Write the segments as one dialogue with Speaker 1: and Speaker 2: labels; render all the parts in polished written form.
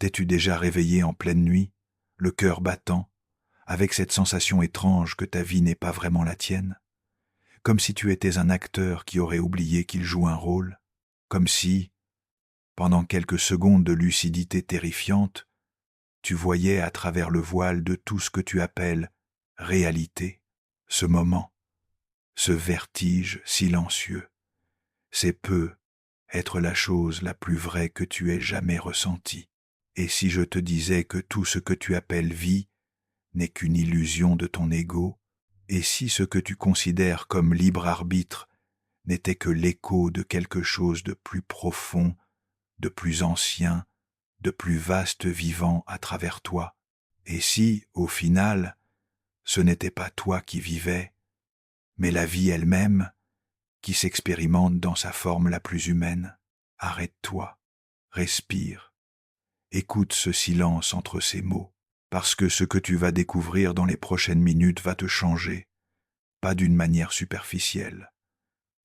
Speaker 1: T'es-tu déjà réveillé en pleine nuit, le cœur battant, avec cette sensation étrange que ta vie n'est pas vraiment la tienne? Comme si tu étais un acteur qui aurait oublié qu'il joue un rôle? Comme si, pendant quelques secondes de lucidité terrifiante, tu voyais à travers le voile de tout ce que tu appelles réalité, ce moment, ce vertige silencieux. C'est peu être la chose la plus vraie que tu aies jamais ressentie. Et si je te disais que tout ce que tu appelles vie n'est qu'une illusion de ton ego, et si ce que tu considères comme libre arbitre n'était que l'écho de quelque chose de plus profond, de plus ancien, de plus vaste vivant à travers toi, et si, au final, ce n'était pas toi qui vivais, mais la vie elle-même qui s'expérimente dans sa forme la plus humaine, arrête-toi, respire, écoute ce silence entre ces mots, parce que ce que tu vas découvrir dans les prochaines minutes va te changer, pas d'une manière superficielle,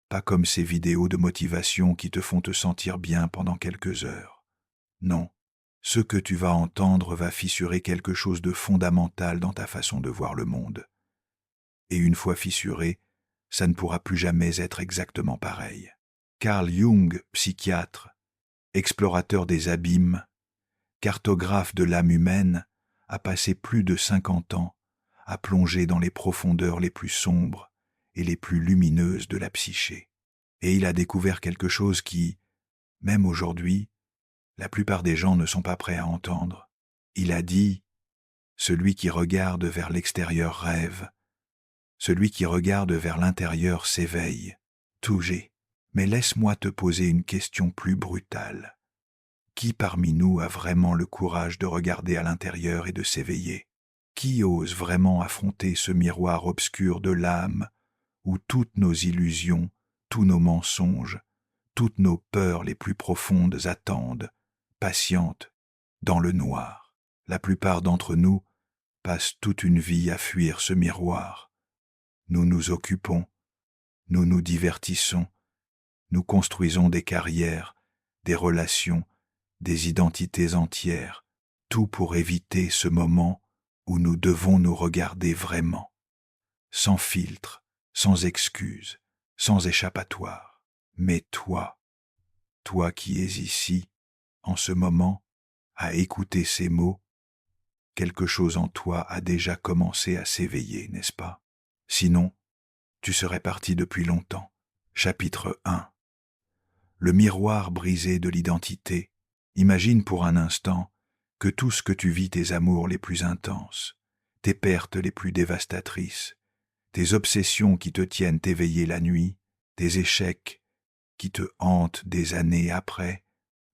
Speaker 1: pas comme ces vidéos de motivation qui te font te sentir bien pendant quelques heures. Non, ce que tu vas entendre va fissurer quelque chose de fondamental dans ta façon de voir le monde. Et une fois fissuré, ça ne pourra plus jamais être exactement pareil. Carl Jung, psychiatre, explorateur des abîmes, cartographe de l'âme humaine, a passé plus de 50 ans à plonger dans les profondeurs les plus sombres et les plus lumineuses de la psyché. Et il a découvert quelque chose qui, même aujourd'hui, la plupart des gens ne sont pas prêts à entendre. Il a dit « Celui qui regarde vers l'extérieur rêve, celui qui regarde vers l'intérieur s'éveille. » Touché. Mais laisse-moi te poser une question plus brutale. Qui parmi nous a vraiment le courage de regarder à l'intérieur et de s'éveiller? Qui ose vraiment affronter ce miroir obscur de l'âme où toutes nos illusions, tous nos mensonges, toutes nos peurs les plus profondes attendent, patientes, dans le noir? La plupart d'entre nous passent toute une vie à fuir ce miroir. Nous nous occupons, nous nous divertissons, nous construisons des carrières, des relations, des identités entières, tout pour éviter ce moment où nous devons nous regarder vraiment, sans filtre, sans excuse, sans échappatoire. Mais toi qui es ici, en ce moment, à écouter ces mots, quelque chose en toi a déjà commencé à s'éveiller, n'est-ce pas? Sinon, tu serais parti depuis longtemps. Chapitre 1. Le miroir brisé de l'identité. Imagine pour un instant que tout ce que tu vis, tes amours les plus intenses, tes pertes les plus dévastatrices, tes obsessions qui te tiennent éveillé la nuit, tes échecs qui te hantent des années après,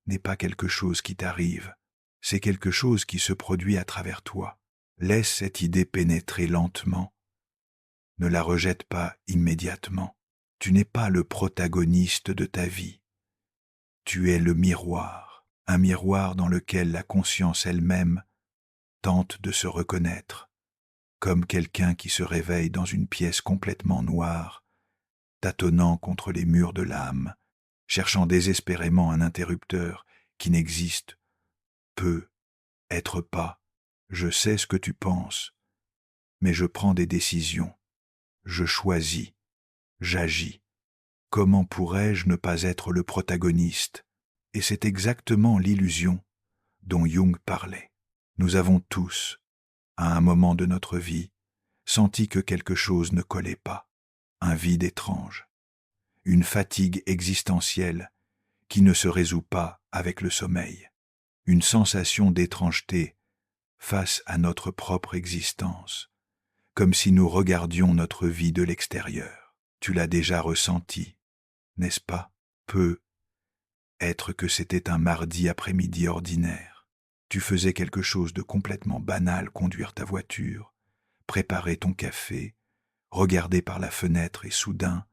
Speaker 1: n'est pas quelque chose qui t'arrive, c'est quelque chose qui se produit à travers toi. Laisse cette idée pénétrer lentement. Ne la rejette pas immédiatement. Tu n'es pas le protagoniste de ta vie. Tu es le miroir, un miroir dans lequel la conscience elle-même tente de se reconnaître, comme quelqu'un qui se réveille dans une pièce complètement noire, tâtonnant contre les murs de l'âme, cherchant désespérément un interrupteur qui n'existe, peut, être pas. Je sais ce que tu penses, mais je prends des décisions, je choisis, j'agis. Comment pourrais-je ne pas être le protagoniste? Et c'est exactement l'illusion dont Jung parlait. Nous avons tous, à un moment de notre vie, senti que quelque chose ne collait pas, un vide étrange, une fatigue existentielle qui ne se résout pas avec le sommeil, une sensation d'étrangeté face à notre propre existence, comme si nous regardions notre vie de l'extérieur. Tu l'as déjà ressenti, n'est-ce pas? Peut-être que c'était un mardi après-midi ordinaire. Tu faisais quelque chose de complètement banal, conduire ta voiture, préparer ton café, regarder par la fenêtre et soudain,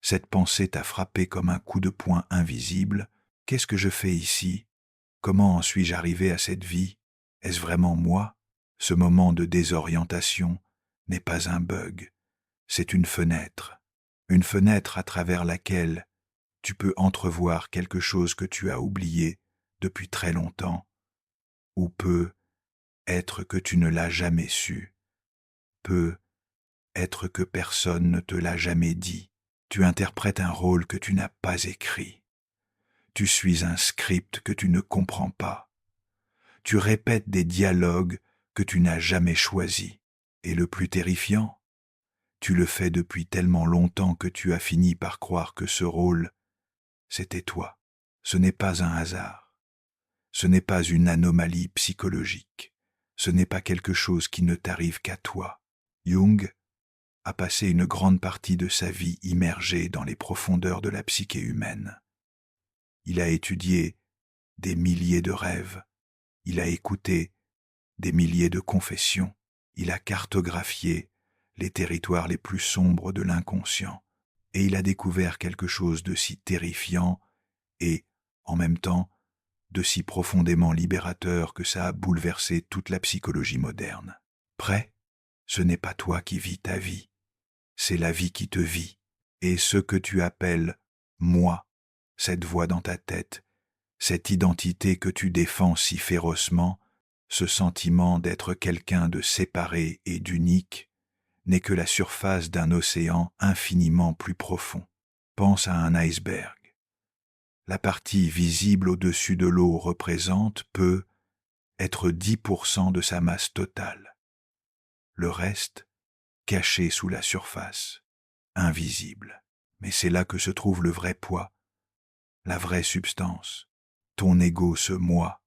Speaker 1: cette pensée t'a frappé comme un coup de poing invisible. Qu'est-ce que je fais ici? Comment en suis-je arrivé à cette vie? Est-ce vraiment moi? Ce moment de désorientation n'est pas un bug, c'est une fenêtre à travers laquelle tu peux entrevoir quelque chose que tu as oublié depuis très longtemps, ou peut être que tu ne l'as jamais su, peut être que personne ne te l'a jamais dit. Tu interprètes un rôle que tu n'as pas écrit. Tu suis un script que tu ne comprends pas. Tu répètes des dialogues que tu n'as jamais choisis. Et le plus terrifiant, tu le fais depuis tellement longtemps que tu as fini par croire que ce rôle, c'était toi. Ce n'est pas un hasard. Ce n'est pas une anomalie psychologique. Ce n'est pas quelque chose qui ne t'arrive qu'à toi. Jung a passé une grande partie de sa vie immergé dans les profondeurs de la psyché humaine. Il a étudié des milliers de rêves. Il a écouté des milliers de confessions. Il a cartographié les territoires les plus sombres de l'inconscient. Et il a découvert quelque chose de si terrifiant et, en même temps, de si profondément libérateur que ça a bouleversé toute la psychologie moderne. Prêt? Ce n'est pas toi qui vis ta vie, c'est la vie qui te vit. Et ce que tu appelles « moi », cette voix dans ta tête, cette identité que tu défends si férocement, ce sentiment d'être quelqu'un de séparé et d'unique, n'est que la surface d'un océan infiniment plus profond. Pense à un iceberg. La partie visible au-dessus de l'eau représente, peut, être 10% de sa masse totale. Le reste, caché sous la surface, invisible. Mais c'est là que se trouve le vrai poids, la vraie substance. Ton ego, ce moi,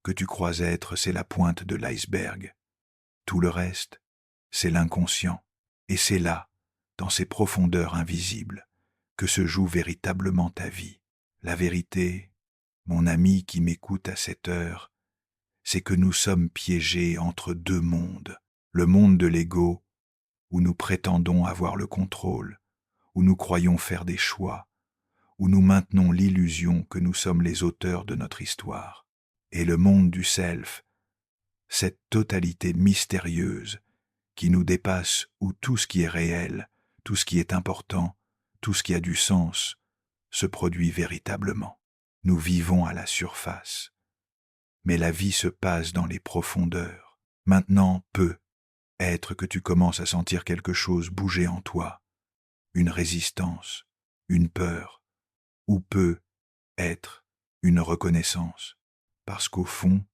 Speaker 1: que tu crois être, c'est la pointe de l'iceberg. Tout le reste, c'est l'inconscient. Et c'est là, dans ces profondeurs invisibles, que se joue véritablement ta vie. La vérité, mon ami qui m'écoute à cette heure, c'est que nous sommes piégés entre deux mondes. Le monde de l'ego, où nous prétendons avoir le contrôle, où nous croyons faire des choix, où nous maintenons l'illusion que nous sommes les auteurs de notre histoire. Et le monde du self, cette totalité mystérieuse qui nous dépasse, où tout ce qui est réel, tout ce qui est important, tout ce qui a du sens, se produit véritablement. Nous vivons à la surface, mais la vie se passe dans les profondeurs. Maintenant, peut être que tu commences à sentir quelque chose bouger en toi, une résistance, une peur, ou peut être une reconnaissance, parce qu'au fond,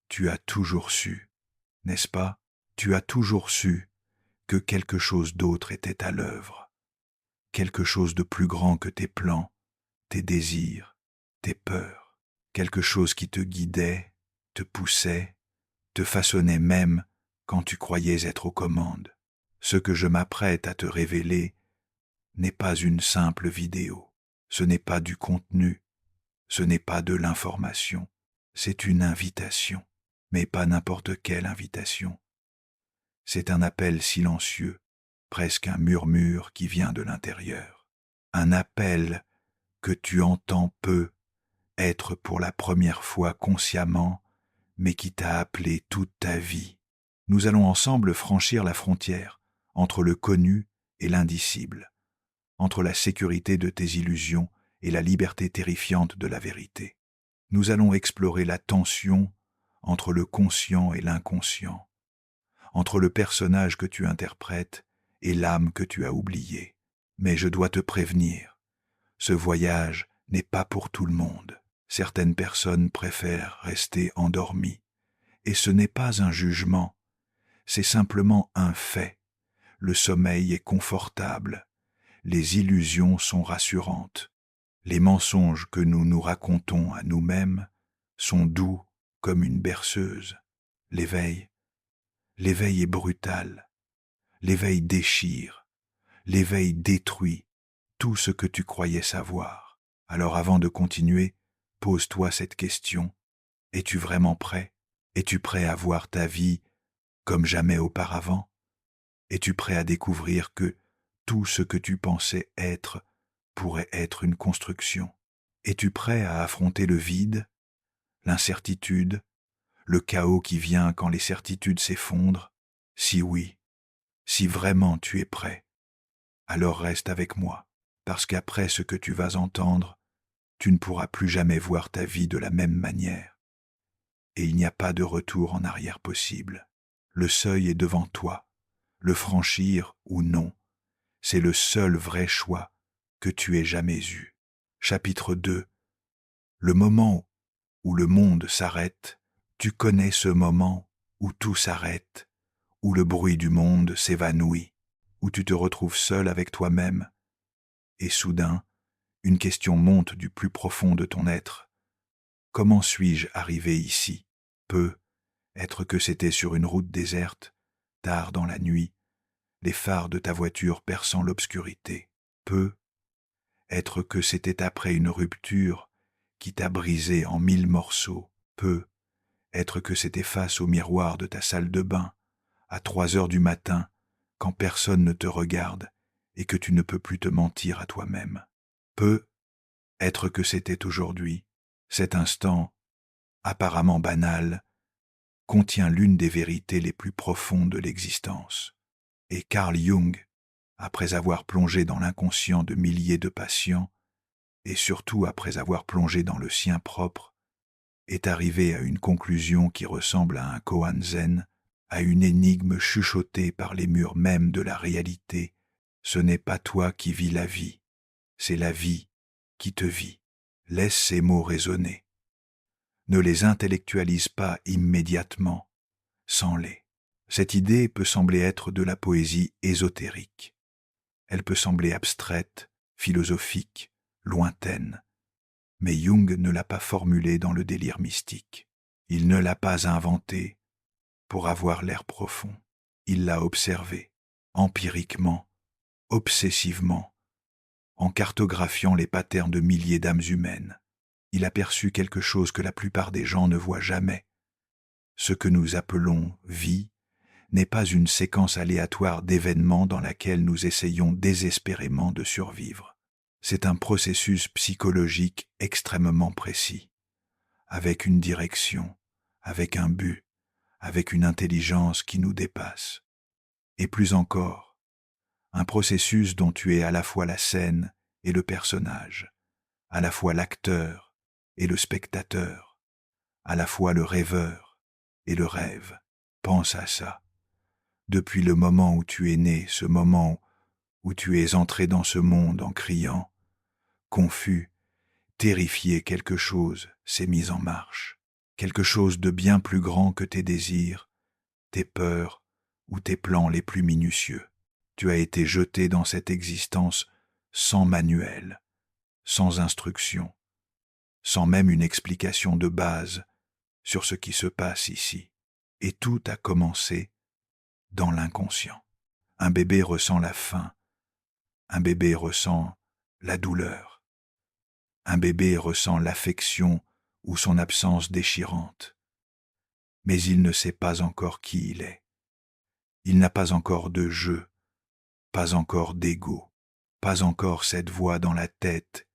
Speaker 1: tu as toujours su, n'est-ce pas? Tu as toujours su que quelque chose d'autre était à l'œuvre, quelque chose de plus grand que tes plans, tes désirs, tes peurs, quelque chose qui te guidait, te poussait, te façonnait même quand tu croyais être aux commandes. Ce que je m'apprête à te révéler n'est pas une simple vidéo, ce n'est pas du contenu, ce n'est pas de l'information, c'est une invitation, mais pas n'importe quelle invitation. C'est un appel silencieux, presque un murmure qui vient de l'intérieur. Un appel que tu entends peu être pour la première fois consciemment, mais qui t'a appelé toute ta vie. Nous allons ensemble franchir la frontière entre le connu et l'indicible, entre la sécurité de tes illusions et la liberté terrifiante de la vérité. Nous allons explorer la tension entre le conscient et l'inconscient, entre le personnage que tu interprètes et l'âme que tu as oubliée. Mais je dois te prévenir, ce voyage n'est pas pour tout le monde. Certaines personnes préfèrent rester endormies. Et ce n'est pas un jugement, c'est simplement un fait. Le sommeil est confortable, les illusions sont rassurantes, les mensonges que nous nous racontons à nous-mêmes sont doux comme une berceuse. L'éveil est brutal, l'éveil déchire, l'éveil détruit tout ce que tu croyais savoir. Alors avant de continuer, pose-toi cette question. Es-tu vraiment prêt? Es-tu prêt à voir ta vie comme jamais auparavant? Es-tu prêt à découvrir que tout ce que tu pensais être pourrait être une construction? Es-tu prêt à affronter le vide, l'incertitude, le chaos qui vient quand les certitudes s'effondrent? Si oui, si vraiment tu es prêt, alors reste avec moi, parce qu'après ce que tu vas entendre, tu ne pourras plus jamais voir ta vie de la même manière. et il n'y a pas de retour en arrière possible. Le seuil est devant toi. Le franchir ou non, c'est le seul vrai choix que tu aies jamais eu. Chapitre 2. Le moment où le monde s'arrête, tu connais ce moment où tout s'arrête, où le bruit du monde s'évanouit, où tu te retrouves seul avec toi-même, et soudain, une question monte du plus profond de ton être. Comment suis-je arrivé ici? Être que c'était sur une route déserte, tard dans la nuit, les phares de ta voiture perçant l'obscurité. Être que c'était après une rupture qui t'a brisé en 1000 morceaux. Être que c'était face au miroir de ta salle de bain, à 3 heures du matin, quand personne ne te regarde et que tu ne peux plus te mentir à toi-même. Être que c'était aujourd'hui, cet instant, apparemment banal, contient l'une des vérités les plus profondes de l'existence. Et Carl Jung, après avoir plongé dans l'inconscient de milliers de patients, et surtout après avoir plongé dans le sien propre, est arrivé à une conclusion qui ressemble à un koan zen, à une énigme chuchotée par les murs mêmes de la réalité. Ce n'est pas toi qui vis la vie, c'est la vie qui te vit. Laisse ces mots résonner. Ne les intellectualise pas immédiatement, sens-les. Cette idée peut sembler être de la poésie ésotérique. Elle peut sembler abstraite, philosophique, lointaine. Mais Jung ne l'a pas formulée dans le délire mystique. Il ne l'a pas inventée pour avoir l'air profond. Il l'a observée, empiriquement, obsessivement, en cartographiant les patterns de milliers d'âmes humaines. Il aperçut quelque chose que la plupart des gens ne voient jamais. Ce que nous appelons vie n'est pas une séquence aléatoire d'événements dans laquelle nous essayons désespérément de survivre. C'est un processus psychologique extrêmement précis, avec une direction, avec un but, avec une intelligence qui nous dépasse. Et plus encore, un processus dont tu es à la fois la scène et le personnage, à la fois l'acteur et le spectateur, à la fois le rêveur et le rêve. Pense à ça. Depuis le moment où tu es né, ce moment où tu es entré dans ce monde en criant, confus, terrifié, quelque chose s'est mis en marche, quelque chose de bien plus grand que tes désirs, tes peurs ou tes plans les plus minutieux. Tu as été jeté dans cette existence sans manuel, sans instruction, sans même une explication de base sur ce qui se passe ici. Et tout a commencé dans l'inconscient. Un bébé ressent la faim, un bébé ressent la douleur, un bébé ressent l'affection ou son absence déchirante. Mais il ne sait pas encore qui il est. Il n'a pas encore de jeu, pas encore d'ego, pas encore cette voix dans la tête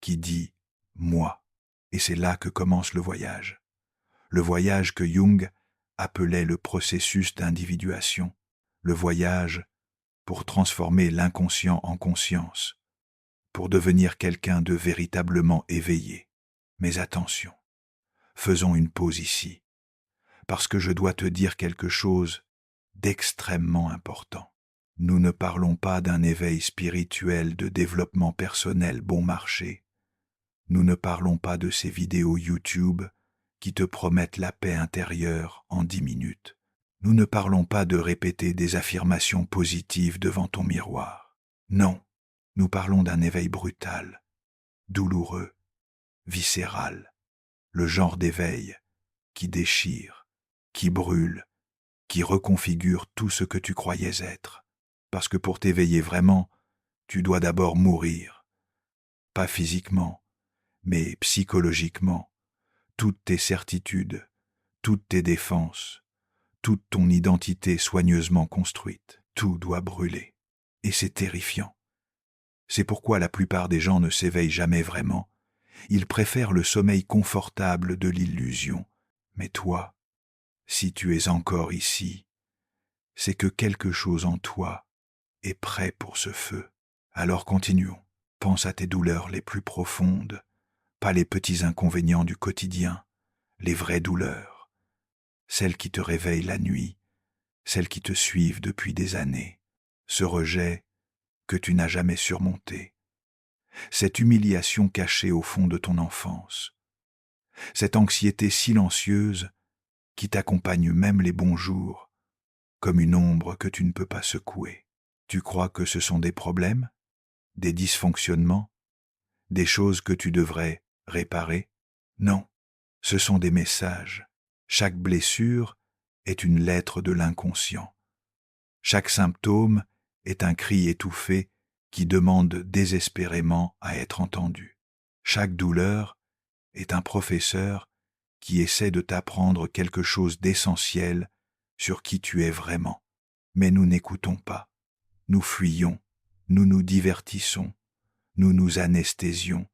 Speaker 1: qui dit « moi ». Et c'est là que commence le voyage que Jung appelait le processus d'individuation, le voyage pour transformer l'inconscient en conscience, pour devenir quelqu'un de véritablement éveillé. Mais attention, faisons une pause ici, parce que je dois te dire quelque chose d'extrêmement important. Nous ne parlons pas d'un éveil spirituel de développement personnel bon marché. Nous ne parlons pas de ces vidéos YouTube qui te promettent la paix intérieure en 10 minutes. Nous ne parlons pas de répéter des affirmations positives devant ton miroir. Non, nous parlons d'un éveil brutal, douloureux, viscéral, le genre d'éveil qui déchire, qui brûle, qui reconfigure tout ce que tu croyais être. Parce que pour t'éveiller vraiment, tu dois d'abord mourir. Pas physiquement, mais psychologiquement. Toutes tes certitudes, toutes tes défenses, toute ton identité soigneusement construite, tout doit brûler. Et c'est terrifiant. C'est pourquoi la plupart des gens ne s'éveillent jamais vraiment. Ils préfèrent le sommeil confortable de l'illusion. Mais toi, si tu es encore ici, c'est que quelque chose en toi est prêt pour ce feu. Alors continuons. Pense à tes douleurs les plus profondes, pas les petits inconvénients du quotidien, les vraies douleurs, celles qui te réveillent la nuit, celles qui te suivent depuis des années, ce rejet que tu n'as jamais surmonté, cette humiliation cachée au fond de ton enfance, cette anxiété silencieuse qui t'accompagne même les bons jours, comme une ombre que tu ne peux pas secouer. Tu crois que ce sont des problèmes, des dysfonctionnements, des choses que tu devrais réparer? Non, ce sont des messages. Chaque blessure est une lettre de l'inconscient. Chaque symptôme est un cri étouffé qui demande désespérément à être entendu. Chaque douleur est un professeur qui essaie de t'apprendre quelque chose d'essentiel sur qui tu es vraiment. Mais nous n'écoutons pas. Nous fuyons, nous nous divertissons, nous nous anesthésions,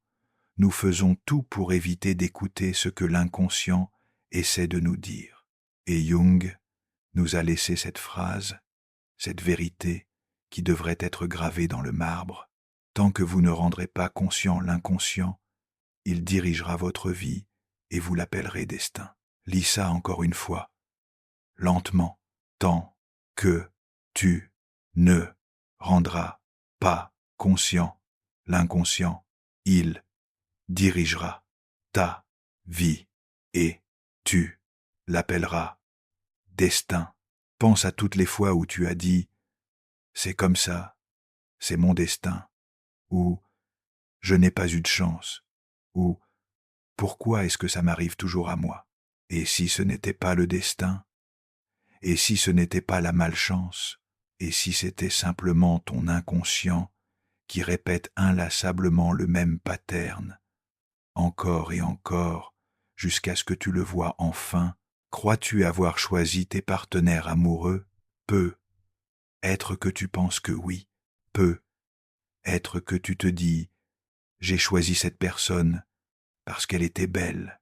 Speaker 1: nous faisons tout pour éviter d'écouter ce que l'inconscient essaie de nous dire. Et Jung nous a laissé cette phrase, cette vérité qui devrait être gravée dans le marbre. Tant que vous ne rendrez pas conscient l'inconscient, il dirigera votre vie et vous l'appellerez destin. Lis ça encore une fois, lentement, tant que tu ne rendras pas conscient l'inconscient, il dirigera ta vie et tu l'appelleras destin. Pense à toutes les fois où tu as dit « c'est comme ça, c'est mon destin » ou « je n'ai pas eu de chance » ou « pourquoi est-ce que ça m'arrive toujours à moi ?» Et si ce n'était pas le destin? Et si ce n'était pas la malchance? Et si c'était simplement ton inconscient qui répète inlassablement le même pattern, encore et encore, jusqu'à ce que tu le vois enfin? Crois-tu avoir choisi tes partenaires amoureux? Peu. Être que tu penses que oui. Peu. Être que tu te dis « j'ai choisi cette personne parce qu'elle était belle,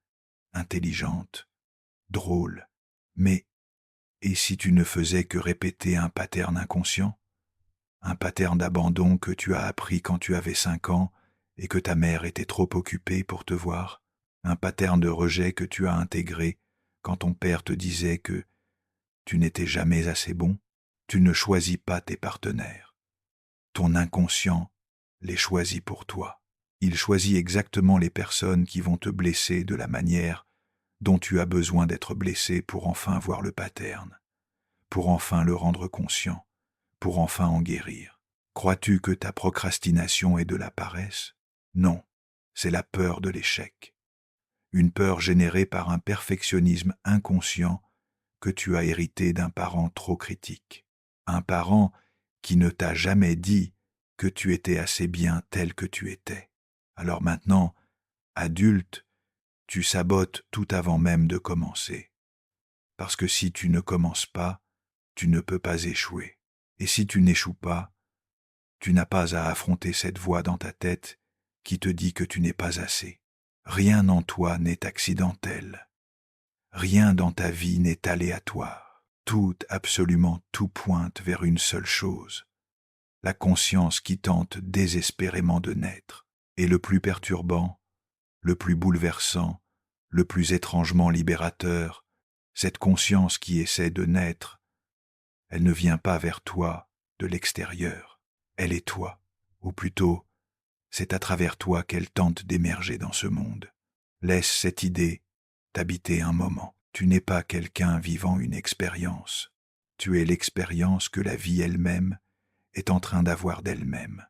Speaker 1: intelligente, drôle. » Mais, et si tu ne faisais que répéter un pattern inconscient? Un pattern d'abandon que tu as appris quand tu avais 5 ans et que ta mère était trop occupée pour te voir? Un pattern de rejet que tu as intégré quand ton père te disait que tu n'étais jamais assez bon? Tu ne choisis pas tes partenaires. Ton inconscient les choisit pour toi. Il choisit exactement les personnes qui vont te blesser de la manière dont tu as besoin d'être blessé pour enfin voir le pattern, pour enfin le rendre conscient, pour enfin en guérir. Crois-tu que ta procrastination est de la paresse? Non, c'est la peur de l'échec. Une peur générée par un perfectionnisme inconscient que tu as hérité d'un parent trop critique. Un parent qui ne t'a jamais dit que tu étais assez bien tel que tu étais. Alors maintenant, adulte, tu sabotes tout avant même de commencer. Parce que si tu ne commences pas, tu ne peux pas échouer. Et si tu n'échoues pas, tu n'as pas à affronter cette voix dans ta tête qui te dit que tu n'es pas assez. Rien en toi n'est accidentel. Rien dans ta vie n'est aléatoire. Tout, absolument tout pointe vers une seule chose, la conscience qui tente désespérément de naître. Et le plus perturbant, le plus bouleversant, le plus étrangement libérateur, cette conscience qui essaie de naître, elle ne vient pas vers toi de l'extérieur, elle est toi, ou plutôt, c'est à travers toi qu'elle tente d'émerger dans ce monde. Laisse cette idée t'habiter un moment. Tu n'es pas quelqu'un vivant une expérience. Tu es l'expérience que la vie elle-même est en train d'avoir d'elle-même.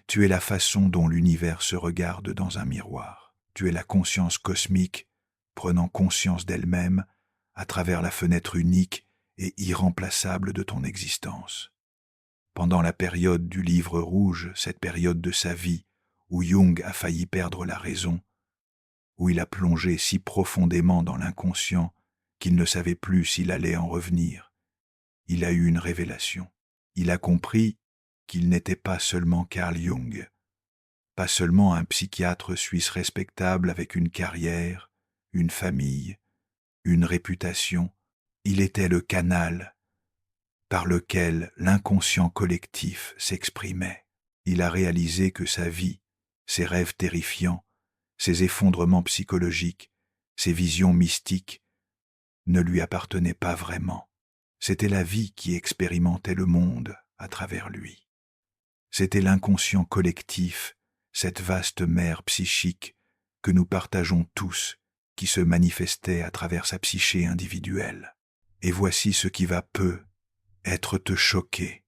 Speaker 1: Tu es la façon dont l'univers se regarde dans un miroir. Tu es la conscience cosmique prenant conscience d'elle-même à travers la fenêtre unique et irremplaçable de ton existence. Pendant la période du livre rouge, cette période de sa vie où Jung a failli perdre la raison, où il a plongé si profondément dans l'inconscient qu'il ne savait plus s'il allait en revenir, il a eu une révélation. Il a compris qu'il n'était pas seulement Carl Jung, pas seulement un psychiatre suisse respectable avec une carrière, une famille, une réputation. Il était le canal par lequel l'inconscient collectif s'exprimait. Il a réalisé que sa vie, ses rêves terrifiants, ses effondrements psychologiques, ses visions mystiques ne lui appartenait pas vraiment. C'était la vie qui expérimentait le monde à travers lui. C'était l'inconscient collectif, cette vaste mer psychique que nous partageons tous, qui se manifestait à travers sa psyché individuelle. Et voici ce qui va peu être te choquer.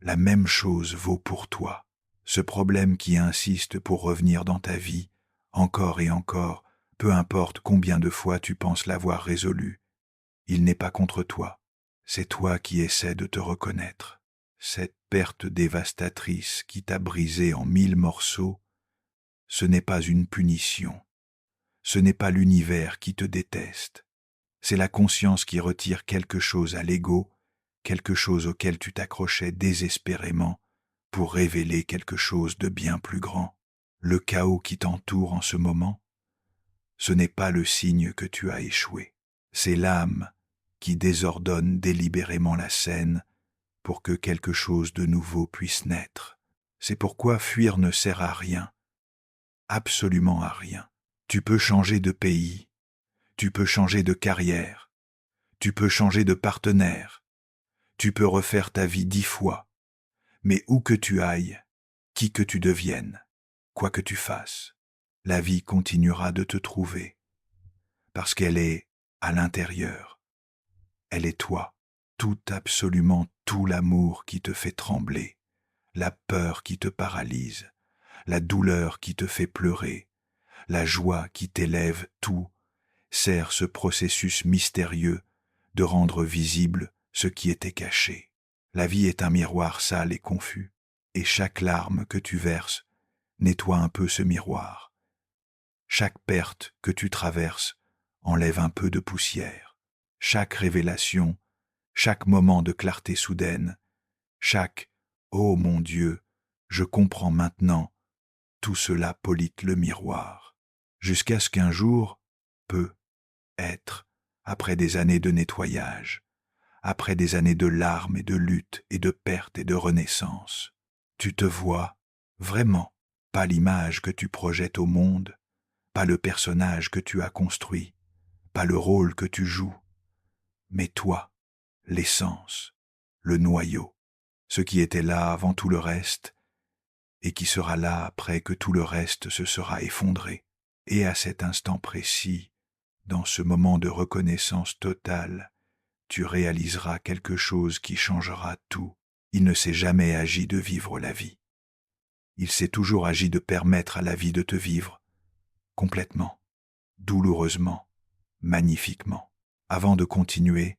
Speaker 1: La même chose vaut pour toi. Ce problème qui insiste pour revenir dans ta vie, encore et encore, peu importe combien de fois tu penses l'avoir résolu, il n'est pas contre toi. C'est toi qui essaies de te reconnaître. Cette perte dévastatrice qui t'a brisé en 1000 morceaux, ce n'est pas une punition. Ce n'est pas l'univers qui te déteste. C'est la conscience qui retire quelque chose à l'ego, quelque chose auquel tu t'accrochais désespérément pour révéler quelque chose de bien plus grand. Le chaos qui t'entoure en ce moment, ce n'est pas le signe que tu as échoué. C'est l'âme qui désordonne délibérément la scène pour que quelque chose de nouveau puisse naître. C'est pourquoi fuir ne sert à rien, absolument à rien. Tu peux changer de pays, tu peux changer de carrière, tu peux changer de partenaire, tu peux refaire ta vie 10 fois, mais où que tu ailles, qui que tu deviennes, quoi que tu fasses, la vie continuera de te trouver, parce qu'elle est à l'intérieur. Elle est toi, tout absolument tout l'amour qui te fait trembler, la peur qui te paralyse, la douleur qui te fait pleurer, la joie qui t'élève, tout sert ce processus mystérieux de rendre visible ce qui était caché. La vie est un miroir sale et confus, et chaque larme que tu verses nettoie un peu ce miroir. Chaque perte que tu traverses enlève un peu de poussière. Chaque révélation, chaque moment de clarté soudaine, chaque « Oh mon Dieu, je comprends maintenant », tout cela polite le miroir, jusqu'à ce qu'un jour, peut-être, après des années de nettoyage, après des années de larmes et de luttes et de pertes et de renaissance, tu te vois vraiment, pas l'image que tu projettes au monde, pas le personnage que tu as construit, pas le rôle que tu joues, mais toi, l'essence, le noyau, ce qui était là avant tout le reste et qui sera là après que tout le reste se sera effondré. Et à cet instant précis, dans ce moment de reconnaissance totale, tu réaliseras quelque chose qui changera tout. Il ne s'est jamais agi de vivre la vie. Il s'est toujours agi de permettre à la vie de te vivre, complètement, douloureusement, magnifiquement. Avant de continuer,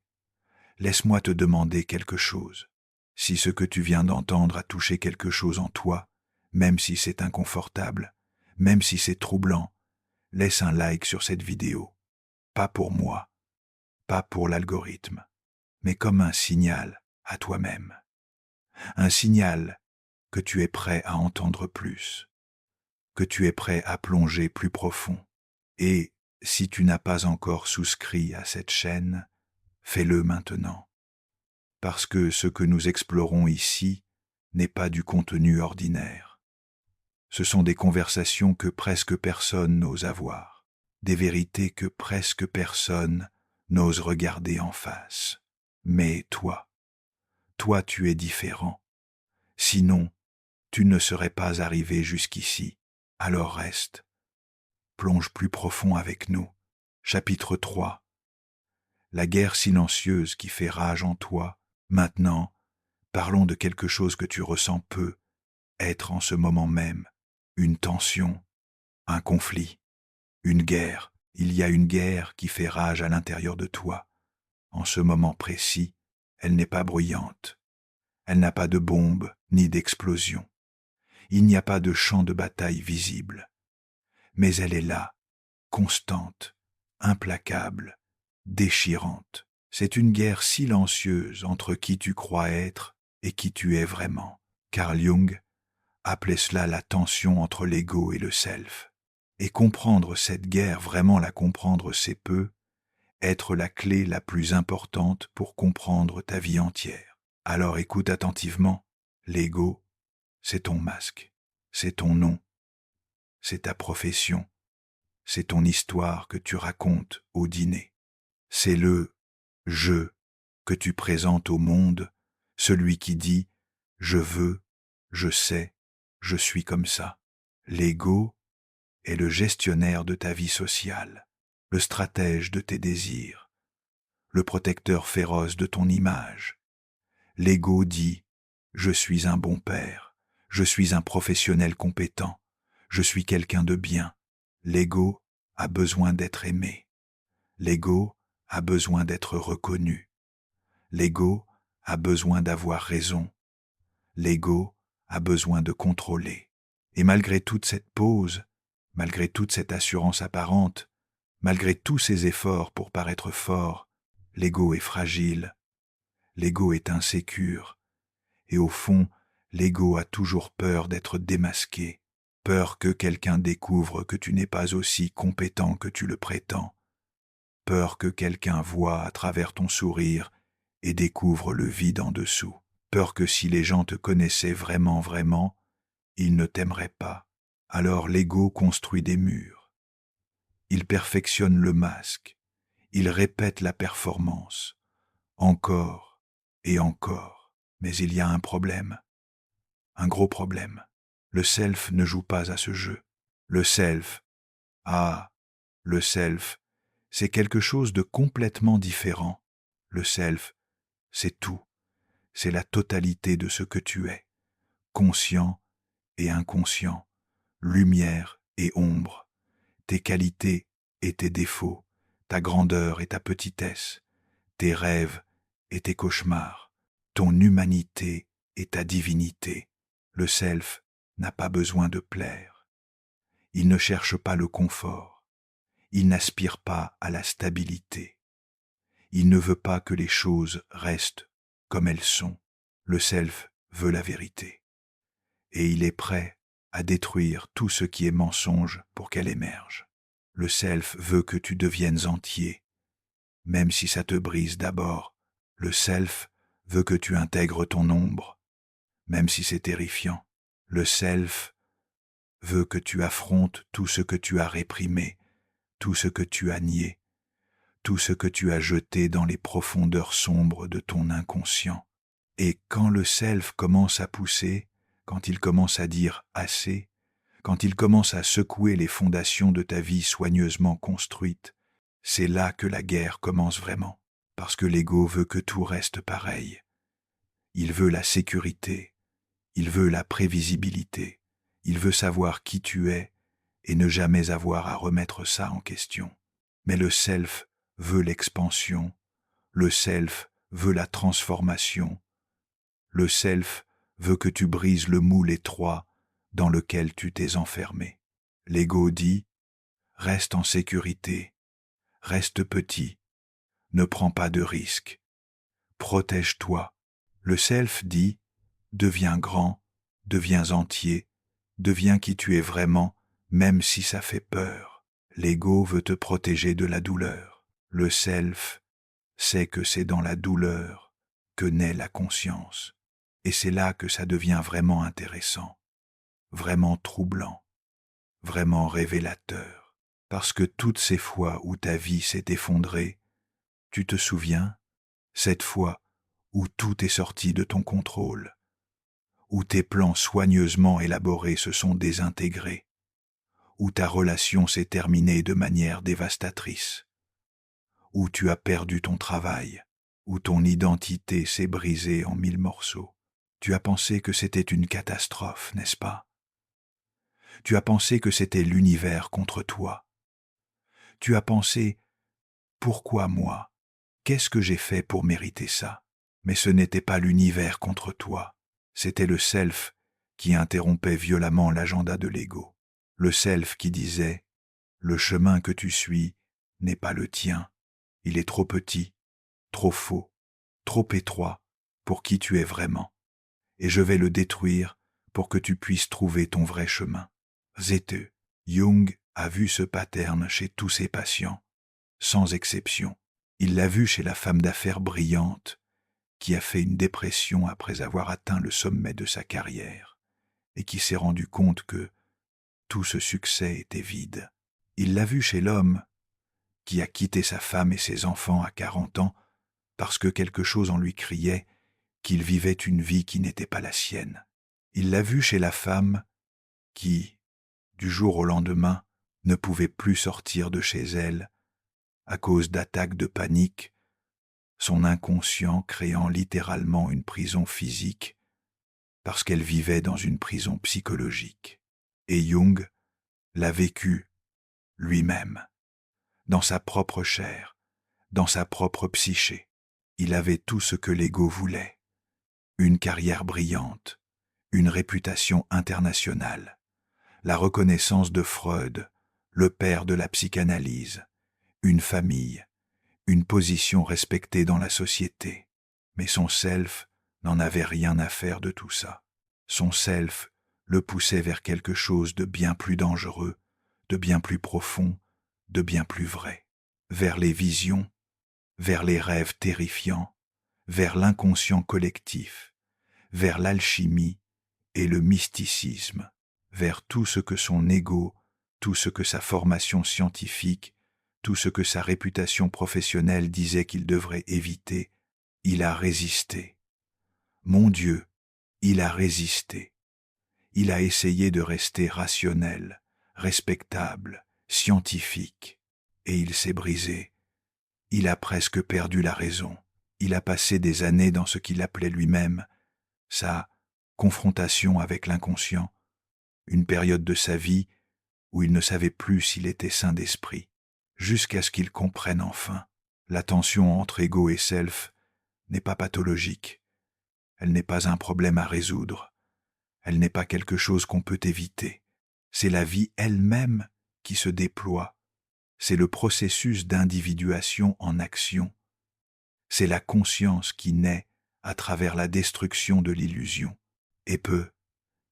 Speaker 1: laisse-moi te demander quelque chose. Si ce que tu viens d'entendre a touché quelque chose en toi, même si c'est inconfortable, même si c'est troublant, laisse un like sur cette vidéo. Pas pour moi, pas pour l'algorithme, mais comme un signal à toi-même. Un signal que tu es prêt à entendre plus, que tu es prêt à plonger plus profond. Et si tu n'as pas encore souscrit à cette chaîne, fais-le maintenant. Parce que ce que nous explorons ici n'est pas du contenu ordinaire. Ce sont des conversations que presque personne n'ose avoir, des vérités que presque personne n'ose regarder en face. Mais toi tu es différent. Sinon, tu ne serais pas arrivé jusqu'ici. Alors reste, plonge plus profond avec nous. Chapitre 3. La guerre silencieuse qui fait rage en toi. Maintenant, parlons de quelque chose que tu ressens peu, être en ce moment même, une tension, un conflit, une guerre. Il y a une guerre qui fait rage à l'intérieur de toi. En ce moment précis, elle n'est pas bruyante. Elle n'a pas de bombe ni d'explosion. Il n'y a pas de champ de bataille visible. Mais elle est là, constante, implacable, déchirante. C'est une guerre silencieuse entre qui tu crois être et qui tu es vraiment. Carl Jung appelait cela la tension entre l'ego et le self. Et comprendre cette guerre, vraiment la comprendre, c'est peu, être la clé la plus importante pour comprendre ta vie entière. Alors écoute attentivement, l'ego, c'est ton masque, c'est ton nom, c'est ta profession, c'est ton histoire que tu racontes au dîner. C'est le « je » que tu présentes au monde, celui qui dit « je veux, je sais, je suis comme ça ». L'ego est le gestionnaire de ta vie sociale, le stratège de tes désirs, le protecteur féroce de ton image. L'ego dit « je suis un bon père, je suis un professionnel compétent, je suis quelqu'un de bien ». L'ego a besoin d'être aimé. L'ego a besoin d'être reconnu. L'ego a besoin d'avoir raison. L'ego a besoin de contrôler. Et malgré toute cette pose, malgré toute cette assurance apparente, malgré tous ces efforts pour paraître fort, l'ego est fragile. L'ego est insécure. Et au fond, l'ego a toujours peur d'être démasqué, peur que quelqu'un découvre que tu n'es pas aussi compétent que tu le prétends, peur que quelqu'un voie à travers ton sourire et découvre le vide en dessous, peur que si les gens te connaissaient vraiment, vraiment, ils ne t'aimeraient pas. Alors l'ego construit des murs. Il perfectionne le masque. Il répète la performance. Encore et encore. Mais il y a un problème. Un gros problème. Le self ne joue pas à ce jeu. Le self, le self, c'est quelque chose de complètement différent. Le self, c'est tout. C'est la totalité de ce que tu es. Conscient et inconscient. Lumière et ombre. Tes qualités et tes défauts. Ta grandeur et ta petitesse. Tes rêves et tes cauchemars. Ton humanité et ta divinité. Le self n'a pas besoin de plaire. Il ne cherche pas le confort. Il n'aspire pas à la stabilité. Il ne veut pas que les choses restent comme elles sont. Le self veut la vérité. Et il est prêt à détruire tout ce qui est mensonge pour qu'elle émerge. Le self veut que tu deviennes entier, même si ça te brise d'abord. Le self veut que tu intègres ton ombre, même si c'est terrifiant. Le self veut que tu affrontes tout ce que tu as réprimé, tout ce que tu as nié, tout ce que tu as jeté dans les profondeurs sombres de ton inconscient. Et quand le self commence à pousser, quand il commence à dire assez, quand il commence à secouer les fondations de ta vie soigneusement construite, c'est là que la guerre commence vraiment, parce que l'ego veut que tout reste pareil. Il veut la sécurité, il veut la prévisibilité, il veut savoir qui tu es et ne jamais avoir à remettre ça en question. Mais le self veut l'expansion, le self veut la transformation, le self veut que tu brises le moule étroit dans lequel tu t'es enfermé. L'ego dit « Reste en sécurité, reste petit, ne prends pas de risques, protège-toi ». Le self dit « Deviens grand, deviens entier, deviens qui tu es vraiment, même si ça fait peur ». L'ego veut te protéger de la douleur. Le self sait que c'est dans la douleur que naît la conscience. Et c'est là que ça devient vraiment intéressant, vraiment troublant, vraiment révélateur. Parce que toutes ces fois où ta vie s'est effondrée, tu te souviens, cette fois où tout est sorti de ton contrôle, où tes plans soigneusement élaborés se sont désintégrés, où ta relation s'est terminée de manière dévastatrice, où tu as perdu ton travail, où ton identité s'est brisée en 1000 morceaux. Tu as pensé que c'était une catastrophe, n'est-ce pas? Tu as pensé que c'était l'univers contre toi. Tu as pensé « Pourquoi moi? Qu'est-ce que j'ai fait pour mériter ça ?» Mais ce n'était pas l'univers contre toi. C'était le self qui interrompait violemment l'agenda de l'ego. Le self qui disait « Le chemin que tu suis n'est pas le tien. Il est trop petit, trop faux, trop étroit pour qui tu es vraiment. Et je vais le détruire pour que tu puisses trouver ton vrai chemin. » Zete, Jung a vu ce pattern chez tous ses patients, sans exception. Il l'a vu chez la femme d'affaires brillante qui a fait une dépression après avoir atteint le sommet de sa carrière et qui s'est rendu compte que tout ce succès était vide. Il l'a vu chez l'homme qui a quitté sa femme et ses enfants à 40 ans parce que quelque chose en lui criait qu'il vivait une vie qui n'était pas la sienne. Il l'a vu chez la femme qui, du jour au lendemain, ne pouvait plus sortir de chez elle à cause d'attaques de panique, son inconscient créant littéralement une prison physique parce qu'elle vivait dans une prison psychologique. Et Jung l'a vécu lui-même, dans sa propre chair, dans sa propre psyché. Il avait tout ce que l'ego voulait, une carrière brillante, une réputation internationale, la reconnaissance de Freud, le père de la psychanalyse, une famille, une position respectée dans la société. Mais son self n'en avait rien à faire de tout ça. Son self le poussait vers quelque chose de bien plus dangereux, de bien plus profond, de bien plus vrai, vers les visions, vers les rêves terrifiants, vers l'inconscient collectif, vers l'alchimie et le mysticisme, vers tout ce que son ego, tout ce que sa formation scientifique, tout ce que sa réputation professionnelle disait qu'il devrait éviter. Il a résisté. Mon Dieu, il a résisté. Il a essayé de rester rationnel, respectable, scientifique, et il s'est brisé. Il a presque perdu la raison. Il a passé des années dans ce qu'il appelait lui-même sa confrontation avec l'inconscient, une période de sa vie où il ne savait plus s'il était sain d'esprit, jusqu'à ce qu'il comprenne enfin. La tension entre ego et self n'est pas pathologique. Elle n'est pas un problème à résoudre. Elle n'est pas quelque chose qu'on peut éviter. C'est la vie elle-même qui se déploie. C'est le processus d'individuation en action. C'est la conscience qui naît à travers la destruction de l'illusion. Et peut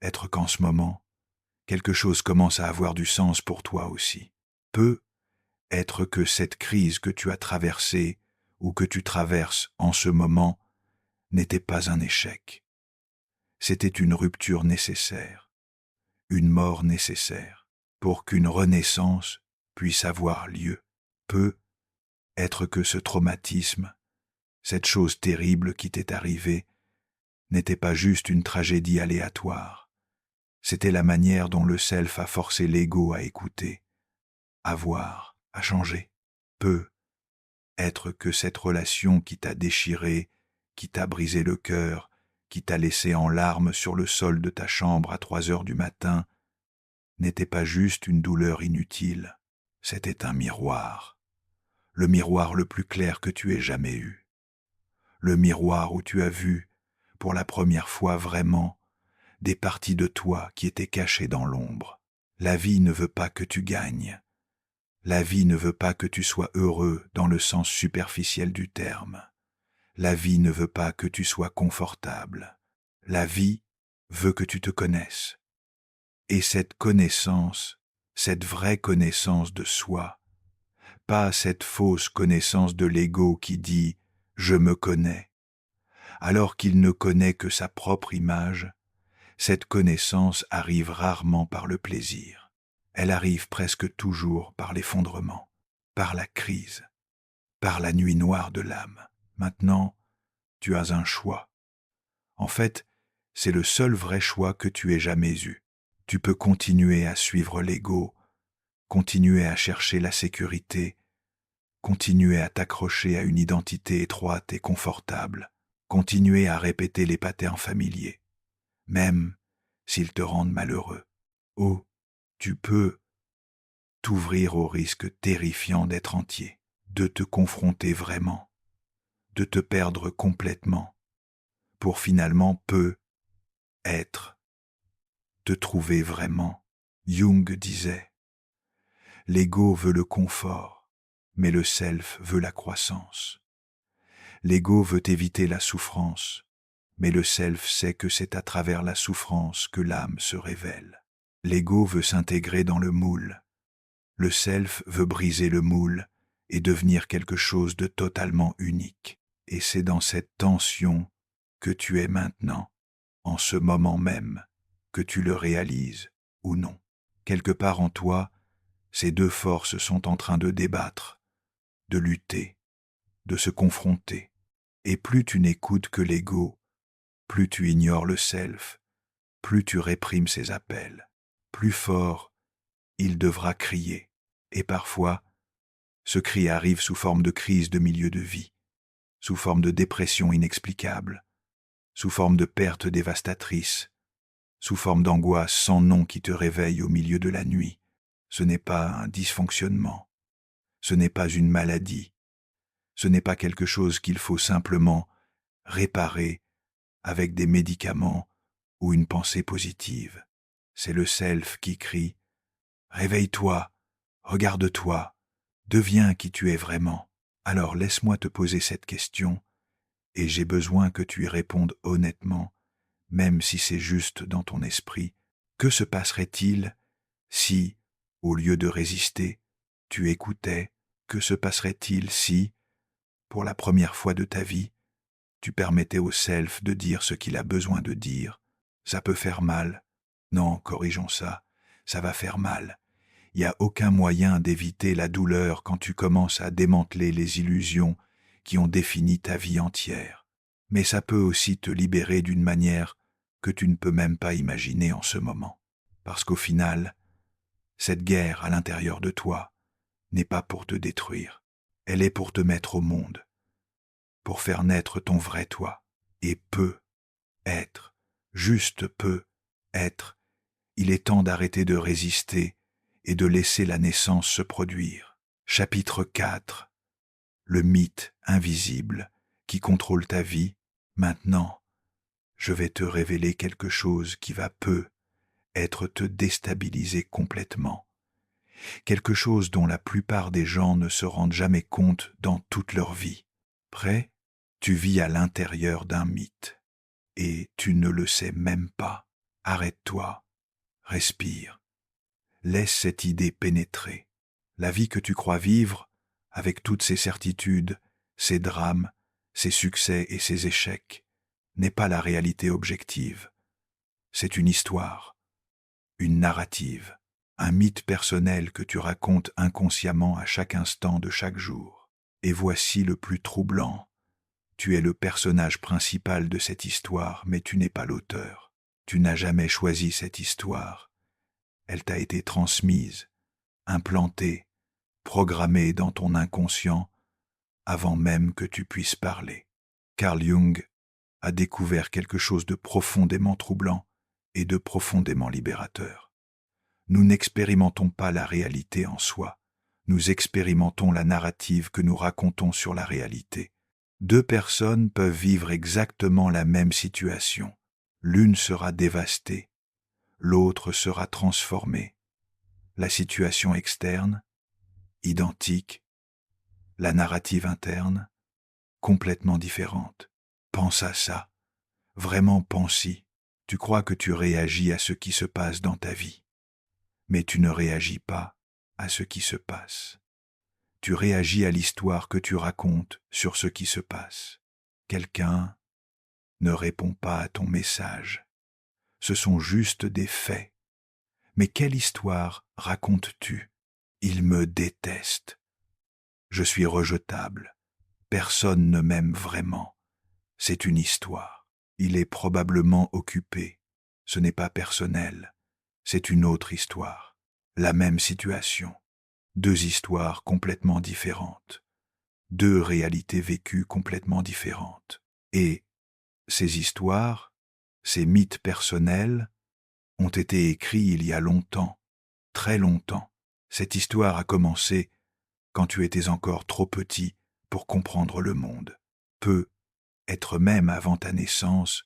Speaker 1: être qu'en ce moment, quelque chose commence à avoir du sens pour toi aussi. Peut être que cette crise que tu as traversée ou que tu traverses en ce moment n'était pas un échec. C'était une rupture nécessaire, une mort nécessaire, pour qu'une renaissance puisse avoir lieu. Peut être que ce traumatisme, cette chose terrible qui t'est arrivée, n'était pas juste une tragédie aléatoire. C'était la manière dont le self a forcé l'ego à écouter, à voir, à changer. Peut être que cette relation qui t'a déchiré, qui t'a brisé le cœur, qui t'a laissé en larmes sur le sol de ta chambre à 3 heures du matin, n'était pas juste une douleur inutile, c'était un miroir, le miroir le plus clair que tu aies jamais eu, le miroir où tu as vu, pour la première fois vraiment, des parties de toi qui étaient cachées dans l'ombre. La vie ne veut pas que tu gagnes. La vie ne veut pas que tu sois heureux dans le sens superficiel du terme. La vie ne veut pas que tu sois confortable. La vie veut que tu te connaisses. Et cette connaissance, cette vraie connaissance de soi, pas cette fausse connaissance de l'ego qui dit « je me connais », alors qu'il ne connaît que sa propre image, cette connaissance arrive rarement par le plaisir. Elle arrive presque toujours par l'effondrement, par la crise, par la nuit noire de l'âme. Maintenant, tu as un choix. En fait, c'est le seul vrai choix que tu aies jamais eu. Tu peux continuer à suivre l'ego, continuer à chercher la sécurité, continuer à t'accrocher à une identité étroite et confortable, continuer à répéter les patterns familiers, même s'ils te rendent malheureux. Oh, tu peux t'ouvrir au risque terrifiant d'être entier, de te confronter vraiment, de te perdre complètement, pour finalement être, te trouver vraiment. Jung disait, l'ego veut le confort, mais le self veut la croissance. L'ego veut éviter la souffrance, mais le self sait que c'est à travers la souffrance que l'âme se révèle. L'ego veut s'intégrer dans le moule. Le self veut briser le moule et devenir quelque chose de totalement unique. Et c'est dans cette tension que tu es maintenant, en ce moment même, que tu le réalises ou non. Quelque part en toi, ces deux forces sont en train de débattre, de lutter, de se confronter. Et plus tu n'écoutes que l'ego, plus tu ignores le self, plus tu réprimes ses appels. Plus fort, il devra crier. Et parfois, ce cri arrive sous forme de crise de milieu de vie, sous forme de dépression inexplicable, sous forme de perte dévastatrice, sous forme d'angoisse sans nom qui te réveille au milieu de la nuit. Ce n'est pas un dysfonctionnement, ce n'est pas une maladie, ce n'est pas quelque chose qu'il faut simplement réparer avec des médicaments ou une pensée positive. C'est le self qui crie « Réveille-toi, regarde-toi, deviens qui tu es vraiment ». Alors laisse-moi te poser cette question, et j'ai besoin que tu y répondes honnêtement, même si c'est juste dans ton esprit. Que se passerait-il si, au lieu de résister, tu écoutais? Que se passerait-il si, pour la première fois de ta vie, tu permettais au self de dire ce qu'il a besoin de dire? Ça peut faire mal. Non, corrigeons ça. Ça va faire mal. Il n'y a aucun moyen d'éviter la douleur quand tu commences à démanteler les illusions qui ont défini ta vie entière. Mais ça peut aussi te libérer d'une manière que tu ne peux même pas imaginer en ce moment. Parce qu'au final, cette guerre à l'intérieur de toi n'est pas pour te détruire. Elle est pour te mettre au monde, pour faire naître ton vrai toi. Et peut être, juste peut être, il est temps d'arrêter de résister et de laisser la naissance se produire. Chapitre 4. Le mythe invisible qui contrôle ta vie. Maintenant, je vais te révéler quelque chose qui va être te déstabiliser complètement. Quelque chose dont la plupart des gens ne se rendent jamais compte dans toute leur vie. Prêt? Tu vis à l'intérieur d'un mythe et tu ne le sais même pas. Arrête-toi, respire. Laisse cette idée pénétrer. La vie que tu crois vivre, avec toutes ses certitudes, ses drames, ses succès et ses échecs, n'est pas la réalité objective. C'est une histoire, une narrative, un mythe personnel que tu racontes inconsciemment à chaque instant de chaque jour. Et voici le plus troublant. Tu es le personnage principal de cette histoire, mais tu n'es pas l'auteur. Tu n'as jamais choisi cette histoire. Elle t'a été transmise, implantée, programmée dans ton inconscient avant même que tu puisses parler. Carl Jung a découvert quelque chose de profondément troublant et de profondément libérateur. Nous n'expérimentons pas la réalité en soi, nous expérimentons la narrative que nous racontons sur la réalité. Deux personnes peuvent vivre exactement la même situation. L'une sera dévastée, l'autre sera transformée. La situation externe, identique, la narrative interne, complètement différente. Pense à ça, vraiment pense-y. Tu crois que tu réagis à ce qui se passe dans ta vie, mais tu ne réagis pas à ce qui se passe. Tu réagis à l'histoire que tu racontes sur ce qui se passe. Quelqu'un ne répond pas à ton message. Ce sont juste des faits. Mais quelle histoire racontes-tu? Il me déteste. Je suis rejetable. Personne ne m'aime vraiment. C'est une histoire. Il est probablement occupé. Ce n'est pas personnel. C'est une autre histoire. La même situation. Deux histoires complètement différentes. Deux réalités vécues complètement différentes. Et ces histoires, ces mythes personnels, ont été écrits il y a longtemps, très longtemps. Cette histoire a commencé quand tu étais encore trop petit pour comprendre le monde. Peut être même avant ta naissance,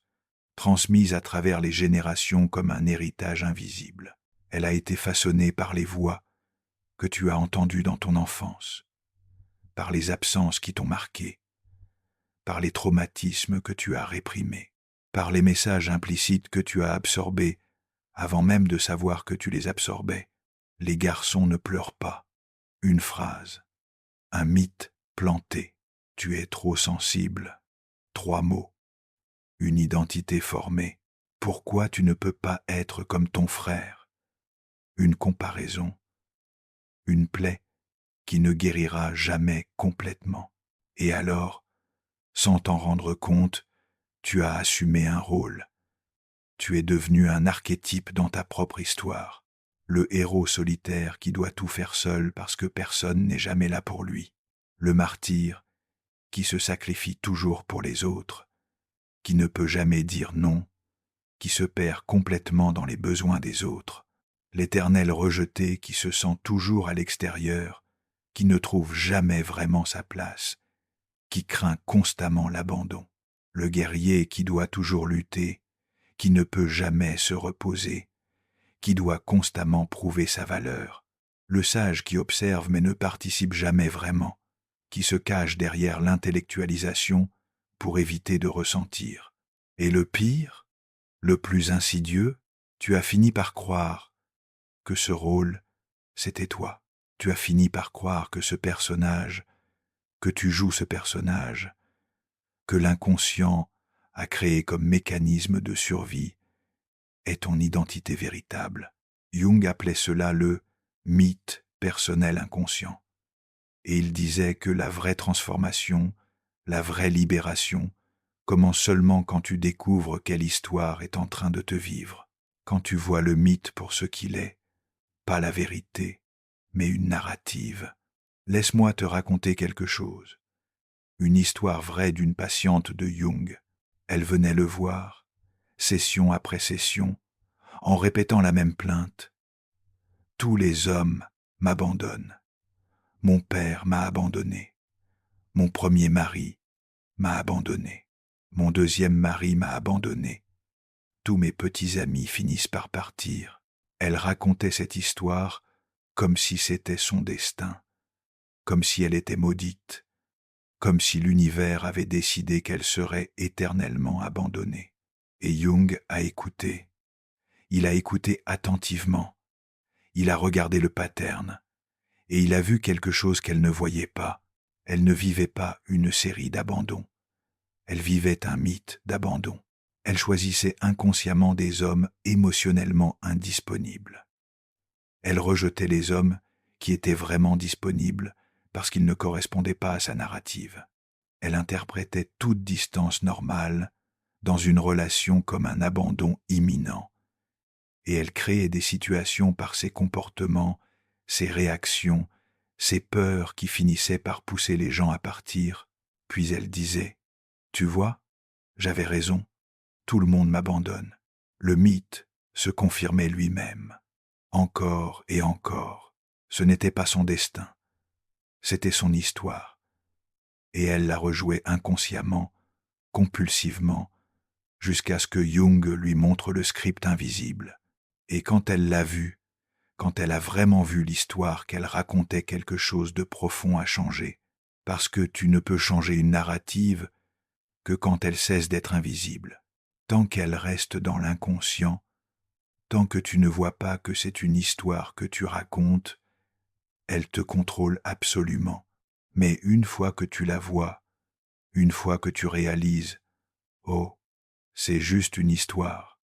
Speaker 1: transmise à travers les générations comme un héritage invisible. Elle a été façonnée par les voix que tu as entendues dans ton enfance, par les absences qui t'ont marqué, par les traumatismes que tu as réprimés, par les messages implicites que tu as absorbés avant même de savoir que tu les absorbais. Les garçons ne pleurent pas. Une phrase, un mythe planté. Tu es trop sensible. 3 mots. Une identité formée. Pourquoi tu ne peux pas être comme ton frère? Une comparaison. Une plaie qui ne guérira jamais complètement. Et alors, sans t'en rendre compte, tu as assumé un rôle. Tu es devenu un archétype dans ta propre histoire, le héros solitaire qui doit tout faire seul parce que personne n'est jamais là pour lui, le martyr qui se sacrifie toujours pour les autres, qui ne peut jamais dire non, qui se perd complètement dans les besoins des autres, l'éternel rejeté qui se sent toujours à l'extérieur, qui ne trouve jamais vraiment sa place, qui craint constamment l'abandon, le guerrier qui doit toujours lutter, qui ne peut jamais se reposer, qui doit constamment prouver sa valeur, le sage qui observe mais ne participe jamais vraiment, qui se cache derrière l'intellectualisation pour éviter de ressentir. Et le pire, le plus insidieux, tu as fini par croire que ce rôle, c'était toi. Tu as fini par croire que ce personnage, que tu joues ce personnage, que l'inconscient a créé comme mécanisme de survie, est ton identité véritable. Jung appelait cela le mythe personnel inconscient. Et il disait que la vraie transformation, la vraie libération, commence seulement quand tu découvres quelle histoire est en train de te vivre, quand tu vois le mythe pour ce qu'il est, pas la vérité, mais une narrative. Laisse-moi te raconter quelque chose. Une histoire vraie d'une patiente de Jung. Elle venait le voir, session après session, en répétant la même plainte. Tous les hommes m'abandonnent. Mon père m'a abandonné. Mon premier mari m'a abandonné. Mon deuxième mari m'a abandonné. Tous mes petits amis finissent par partir. Elle racontait cette histoire comme si c'était son destin, comme si elle était maudite, comme si l'univers avait décidé qu'elle serait éternellement abandonnée. Et Jung a écouté. Il a écouté attentivement. Il a regardé le pattern. Et il a vu quelque chose qu'elle ne voyait pas. Elle ne vivait pas une série d'abandons. Elle vivait un mythe d'abandon. Elle choisissait inconsciemment des hommes émotionnellement indisponibles. Elle rejetait les hommes qui étaient vraiment disponibles parce qu'ils ne correspondaient pas à sa narrative. Elle interprétait toute distance normale dans une relation comme un abandon imminent. Et elle créait des situations par ses comportements, ses réactions, ses peurs qui finissaient par pousser les gens à partir. Puis elle disait « Tu vois, j'avais raison, tout le monde m'abandonne. » Le mythe se confirmait lui-même. Encore et encore, ce n'était pas son destin, c'était son histoire. Et elle la rejouait inconsciemment, compulsivement, jusqu'à ce que Jung lui montre le script invisible. Et quand elle l'a vu, quand elle a vraiment vu l'histoire qu'elle racontait quelque chose de profond à changer, parce que tu ne peux changer une narrative que quand elle cesse d'être invisible. Tant qu'elle reste dans l'inconscient, tant que tu ne vois pas que c'est une histoire que tu racontes, elle te contrôle absolument. Mais une fois que tu la vois, une fois que tu réalises, oh, c'est juste une histoire,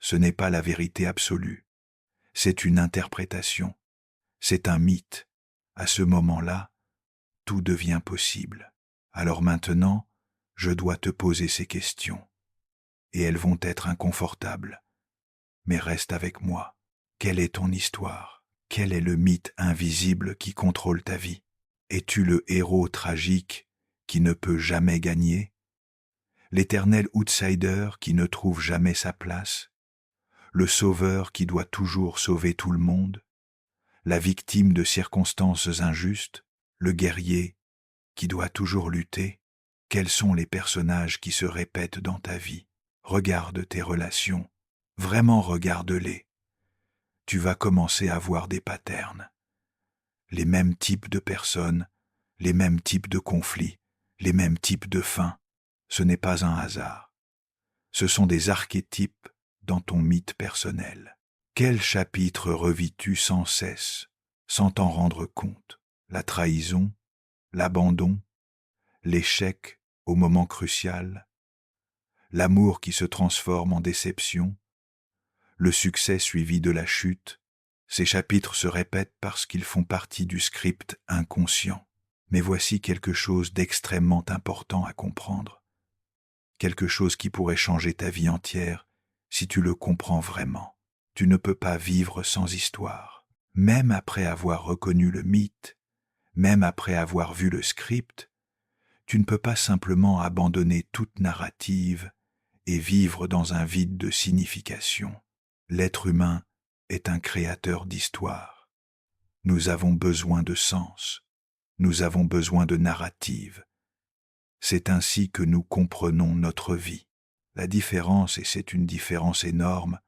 Speaker 1: ce n'est pas la vérité absolue, c'est une interprétation, c'est un mythe. À ce moment-là, tout devient possible. Alors maintenant, je dois te poser ces questions. Et elles vont être inconfortables. Mais reste avec moi. Quelle est ton histoire? Quel est le mythe invisible qui contrôle ta vie? Es-tu le héros tragique qui ne peut jamais gagner? L'éternel outsider qui ne trouve jamais sa place? Le sauveur qui doit toujours sauver tout le monde? La victime de circonstances injustes? Le guerrier qui doit toujours lutter? Quels sont les personnages qui se répètent dans ta vie? Regarde tes relations, vraiment regarde-les. Tu vas commencer à voir des patterns. Les mêmes types de personnes, les mêmes types de conflits, les mêmes types de fins. Ce n'est pas un hasard. Ce sont des archétypes dans ton mythe personnel. Quel chapitre revis-tu sans cesse, sans t'en rendre compte? La trahison, l'abandon, l'échec au moment crucial, l'amour qui se transforme en déception, le succès suivi de la chute, Ces chapitres se répètent parce qu'ils font partie du script inconscient. Mais voici quelque chose d'extrêmement important à comprendre. Quelque chose qui pourrait changer ta vie entière si tu le comprends vraiment. Tu ne peux pas vivre sans histoire. Même après avoir reconnu le mythe, même après avoir vu le script, tu ne peux pas simplement abandonner toute narrative et vivre dans un vide de signification. L'être humain est un créateur d'histoire. Nous avons besoin de sens. Nous avons besoin de narrative. C'est ainsi que nous comprenons notre vie. La différence, et c'est une différence énorme,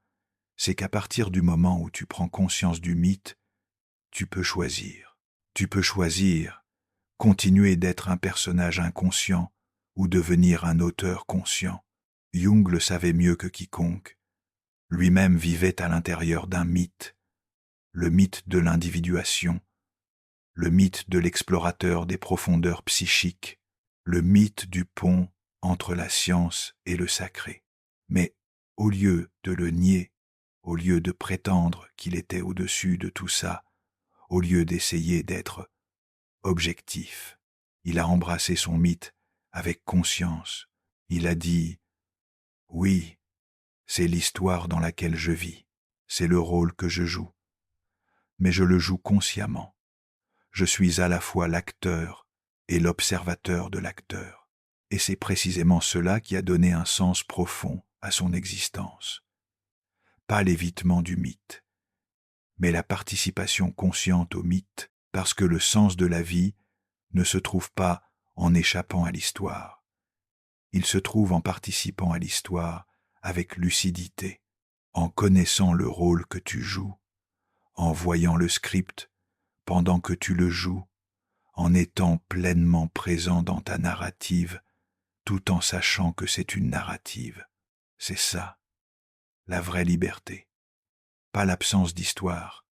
Speaker 1: c'est qu'à partir du moment où tu prends conscience du mythe, tu peux choisir. Tu peux choisir, continuer d'être un personnage inconscient ou devenir un auteur conscient. Jung le savait mieux que quiconque. Lui-même vivait à l'intérieur d'un mythe, le mythe de l'individuation, le mythe de l'explorateur des profondeurs psychiques, le mythe du pont entre la science et le sacré. Mais au lieu de le nier, au lieu de prétendre qu'il était au-dessus de tout ça, au lieu d'essayer d'être objectif, il a embrassé son mythe avec conscience. Il a dit « Oui, c'est l'histoire dans laquelle je vis, c'est le rôle que je joue, mais je le joue consciemment. Je suis à la fois l'acteur et l'observateur de l'acteur. Et c'est précisément cela qui a donné un sens profond à son existence. Pas l'évitement du mythe, mais la participation consciente au mythe, parce que le sens de la vie ne se trouve pas en échappant à l'histoire. Il se trouve en participant à l'histoire avec lucidité, en connaissant le rôle que tu joues, en voyant le script pendant que tu le joues, en étant pleinement présent dans ta narrative, tout en sachant que c'est une narrative. C'est ça, la vraie liberté. Pas l'absence d'histoire,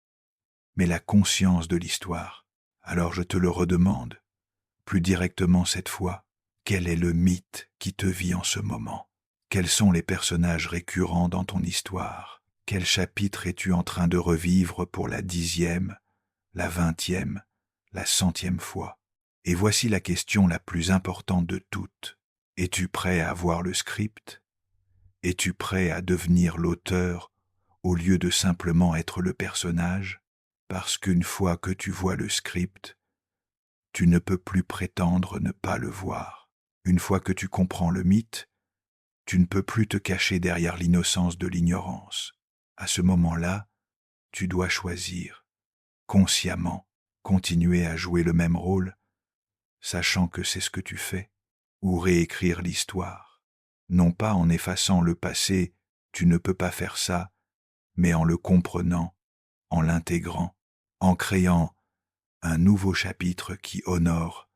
Speaker 1: mais la conscience de l'histoire. Alors je te le redemande, plus directement cette fois, quel est le mythe qui te vit en ce moment? Quels sont les personnages récurrents dans ton histoire? Quel chapitre es-tu en train de revivre pour la 10e, la 20e, la 100e fois? Et voici la question la plus importante de toutes. Es-tu prêt à voir le script? Es-tu prêt à devenir l'auteur au lieu de simplement être le personnage? Parce qu'une fois que tu vois le script, tu ne peux plus prétendre ne pas le voir. Une fois que tu comprends le mythe, tu ne peux plus te cacher derrière l'innocence de l'ignorance. À ce moment-là, tu dois choisir, consciemment, continuer à jouer le même rôle, sachant que c'est ce que tu fais, ou réécrire l'histoire. Non pas en effaçant le passé, tu ne peux pas faire ça, mais en le comprenant, en l'intégrant, en créant un nouveau chapitre qui honore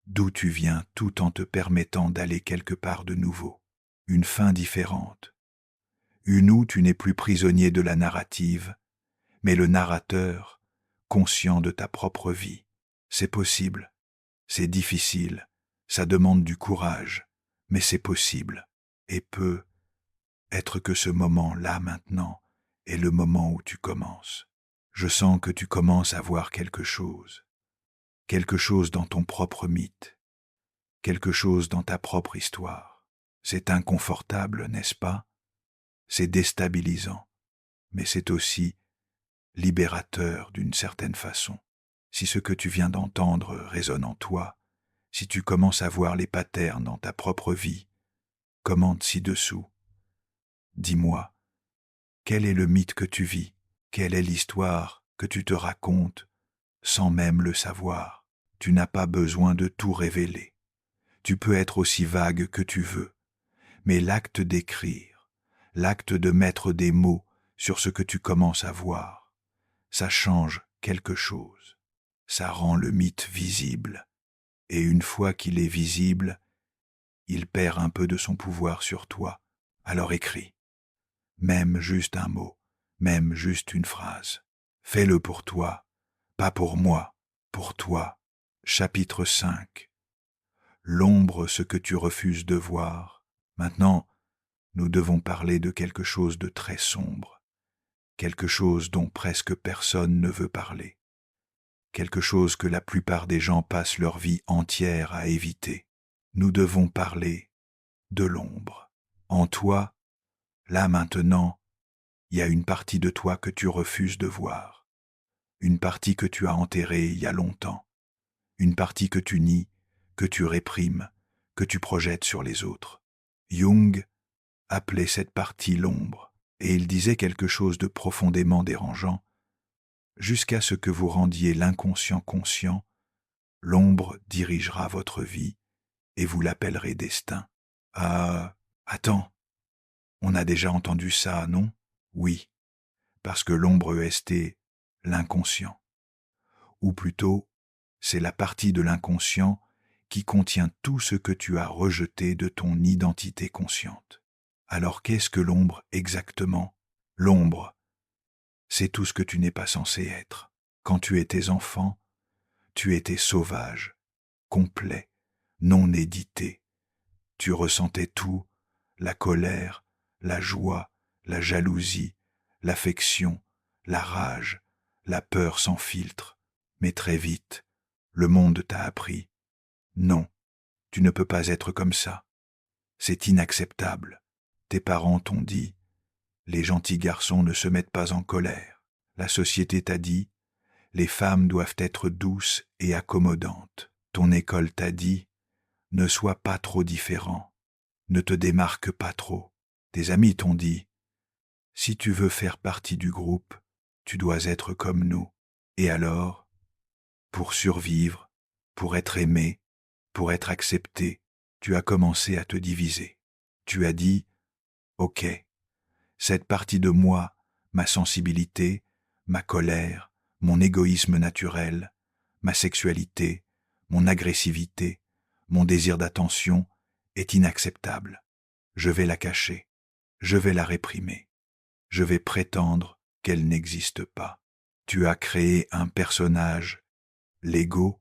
Speaker 1: d'où tu viens tout en te permettant d'aller quelque part de nouveau. Une fin différente. Une où tu n'es plus prisonnier de la narrative, mais le narrateur, conscient de ta propre vie. C'est possible, c'est difficile, ça demande du courage, mais c'est possible, et peut être que ce moment-là maintenant est le moment où tu commences. Je sens que tu commences à voir quelque chose dans ton propre mythe, quelque chose dans ta propre histoire. C'est inconfortable, n'est-ce pas? C'est déstabilisant, mais c'est aussi libérateur d'une certaine façon. Si ce que tu viens d'entendre résonne en toi, si tu commences à voir les patterns dans ta propre vie, commente ci-dessous. Dis-moi, quel est le mythe que tu vis? Quelle est l'histoire que tu te racontes sans même le savoir? Tu n'as pas besoin de tout révéler. Tu peux être aussi vague que tu veux, mais l'acte d'écrire, l'acte de mettre des mots sur ce que tu commences à voir, ça change quelque chose. Ça rend le mythe visible. Et une fois qu'il est visible, il perd un peu de son pouvoir sur toi. Alors écris. Même juste un mot, même juste une phrase. Fais-le pour toi, pas pour moi, pour toi. Chapitre 5. L'ombre, ce que tu refuses de voir. Maintenant, nous devons parler de quelque chose de très sombre. quelque chose dont presque personne ne veut parler, quelque chose que la plupart des gens passent leur vie entière à éviter. Nous devons parler de l'ombre. En toi, là maintenant, il y a une partie de toi que tu refuses de voir, une partie que tu as enterrée il y a longtemps, une partie que tu nies, que tu réprimes, que tu projettes sur les autres. Jung appelait cette partie l'ombre, et il disait quelque chose de profondément dérangeant. Jusqu'à ce que vous rendiez l'inconscient conscient, l'ombre dirigera votre vie et vous l'appellerez destin. Ah, attends, on a déjà entendu ça, non? Oui, parce que l'ombre EST, l'inconscient. Ou plutôt, c'est la partie de l'inconscient qui contient tout ce que tu as rejeté de ton identité consciente. Alors qu'est-ce que l'ombre exactement? L'ombre, c'est tout ce que tu n'es pas censé être. Quand tu étais enfant, tu étais sauvage, complet, non édité. Tu ressentais tout, la colère, la joie, la jalousie, l'affection, la rage, la peur sans filtre. Mais très vite, le monde t'a appris. Non, tu ne peux pas être comme ça. C'est inacceptable. Tes parents t'ont dit, les gentils garçons ne se mettent pas en colère. La société t'a dit, les femmes doivent être douces et accommodantes. Ton école t'a dit, ne sois pas trop différent. Ne te démarque pas trop. Tes amis t'ont dit, si tu veux faire partie du groupe, tu dois être comme nous. Et alors, pour survivre, pour être aimé, pour être accepté, tu as commencé à te diviser. Tu as dit, ok, cette partie de moi, ma sensibilité, ma colère, mon égoïsme naturel, ma sexualité, mon agressivité, mon désir d'attention est inacceptable. Je vais la cacher, je vais la réprimer, je vais prétendre qu'elle n'existe pas. Tu as créé un personnage, l'ego,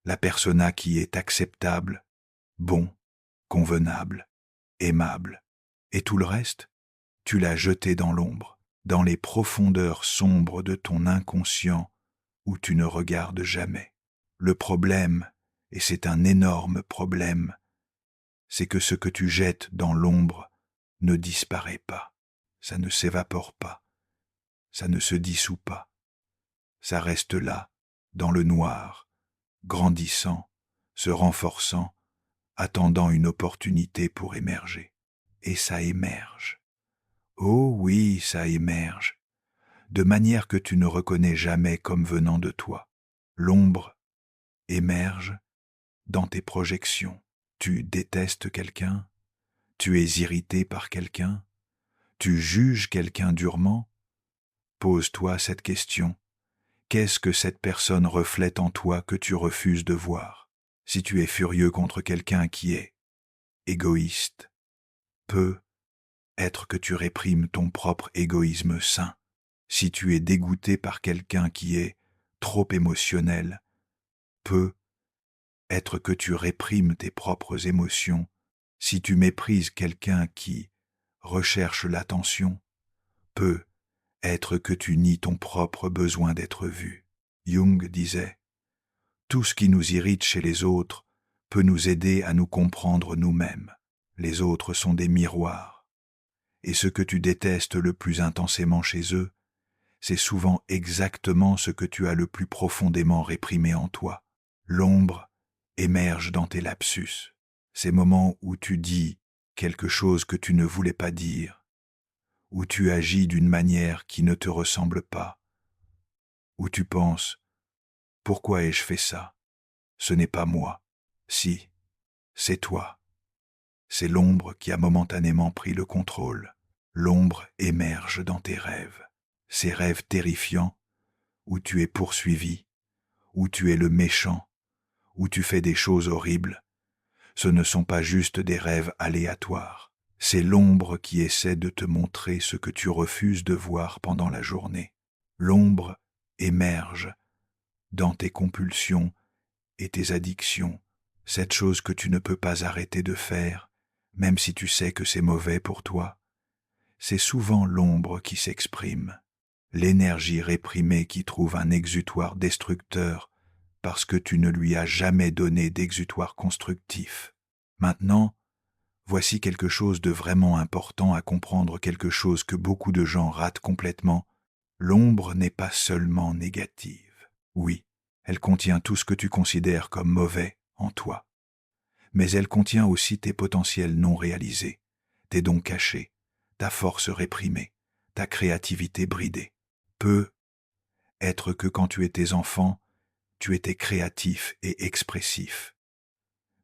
Speaker 1: la persona qui est acceptable, bon, convenable, aimable. Et tout le reste, tu l'as jeté dans l'ombre, dans les profondeurs sombres de ton inconscient où tu ne regardes jamais. Le problème, et c'est un énorme problème, c'est que ce que tu jettes dans l'ombre ne disparaît pas, ça ne s'évapore pas, ça ne se dissout pas, ça reste là, dans le noir, grandissant, se renforçant, attendant une opportunité pour émerger. Et ça émerge. Oh oui, ça émerge, de manière que tu ne reconnais jamais comme venant de toi. L'ombre émerge dans tes projections. Tu détestes quelqu'un, tu es irrité par quelqu'un, tu juges quelqu'un durement. Pose-toi cette question. Qu'est-ce que cette personne reflète en toi que tu refuses de voir? Si tu es furieux contre quelqu'un qui est égoïste, peut être que tu réprimes ton propre égoïsme sain. Si tu es dégoûté par quelqu'un qui est trop émotionnel, peut être que tu réprimes tes propres émotions. Si tu méprises quelqu'un qui recherche l'attention, peut être que tu nies ton propre besoin d'être vu. Jung disait, tout ce qui nous irrite chez les autres peut nous aider à nous comprendre nous-mêmes. Les autres sont des miroirs. Et ce que tu détestes le plus intensément chez eux, c'est souvent exactement ce que tu as le plus profondément réprimé en toi. L'ombre émerge dans tes lapsus, ces moments où tu dis quelque chose que tu ne voulais pas dire, où tu agis d'une manière qui ne te ressemble pas, où tu penses « Pourquoi ai-je fait ça? Ce n'est pas moi. Si, c'est toi. » C'est l'ombre qui a momentanément pris le contrôle. L'ombre émerge dans tes rêves. Ces rêves terrifiants, où tu es poursuivi, où tu es le méchant, où tu fais des choses horribles. Ce ne sont pas juste des rêves aléatoires. C'est l'ombre qui essaie de te montrer ce que tu refuses de voir pendant la journée. L'ombre émerge dans tes compulsions et tes addictions, cette chose que tu ne peux pas arrêter de faire, même si tu sais que c'est mauvais pour toi. C'est souvent l'ombre qui s'exprime. l'énergie réprimée qui trouve un exutoire destructeur parce que tu ne lui as jamais donné d'exutoire constructif. Maintenant, voici quelque chose de vraiment important à comprendre, quelque chose que beaucoup de gens ratent complètement. L'ombre n'est pas seulement négative. Oui, elle contient tout ce que tu considères comme mauvais en toi. Mais elle contient aussi tes potentiels non réalisés, tes dons cachés, ta force réprimée, ta créativité bridée. Peut être que quand tu étais enfant, tu étais créatif et expressif.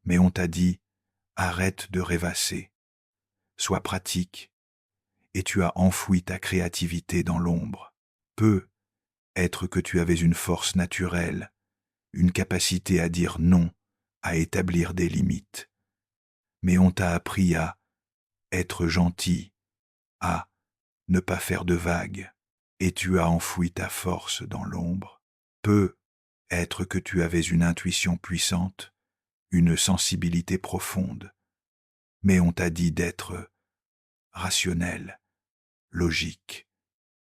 Speaker 1: Mais on t'a dit, arrête de rêvasser, sois pratique, et tu as enfoui ta créativité dans l'ombre. Peut être que tu avais une force naturelle, une capacité à dire non, à établir des limites. Mais on t'a appris à être gentil, à ne pas faire de vagues, et tu as enfoui ta force dans l'ombre. Peut être que tu avais une intuition puissante, une sensibilité profonde, mais on t'a dit d'être rationnel, logique,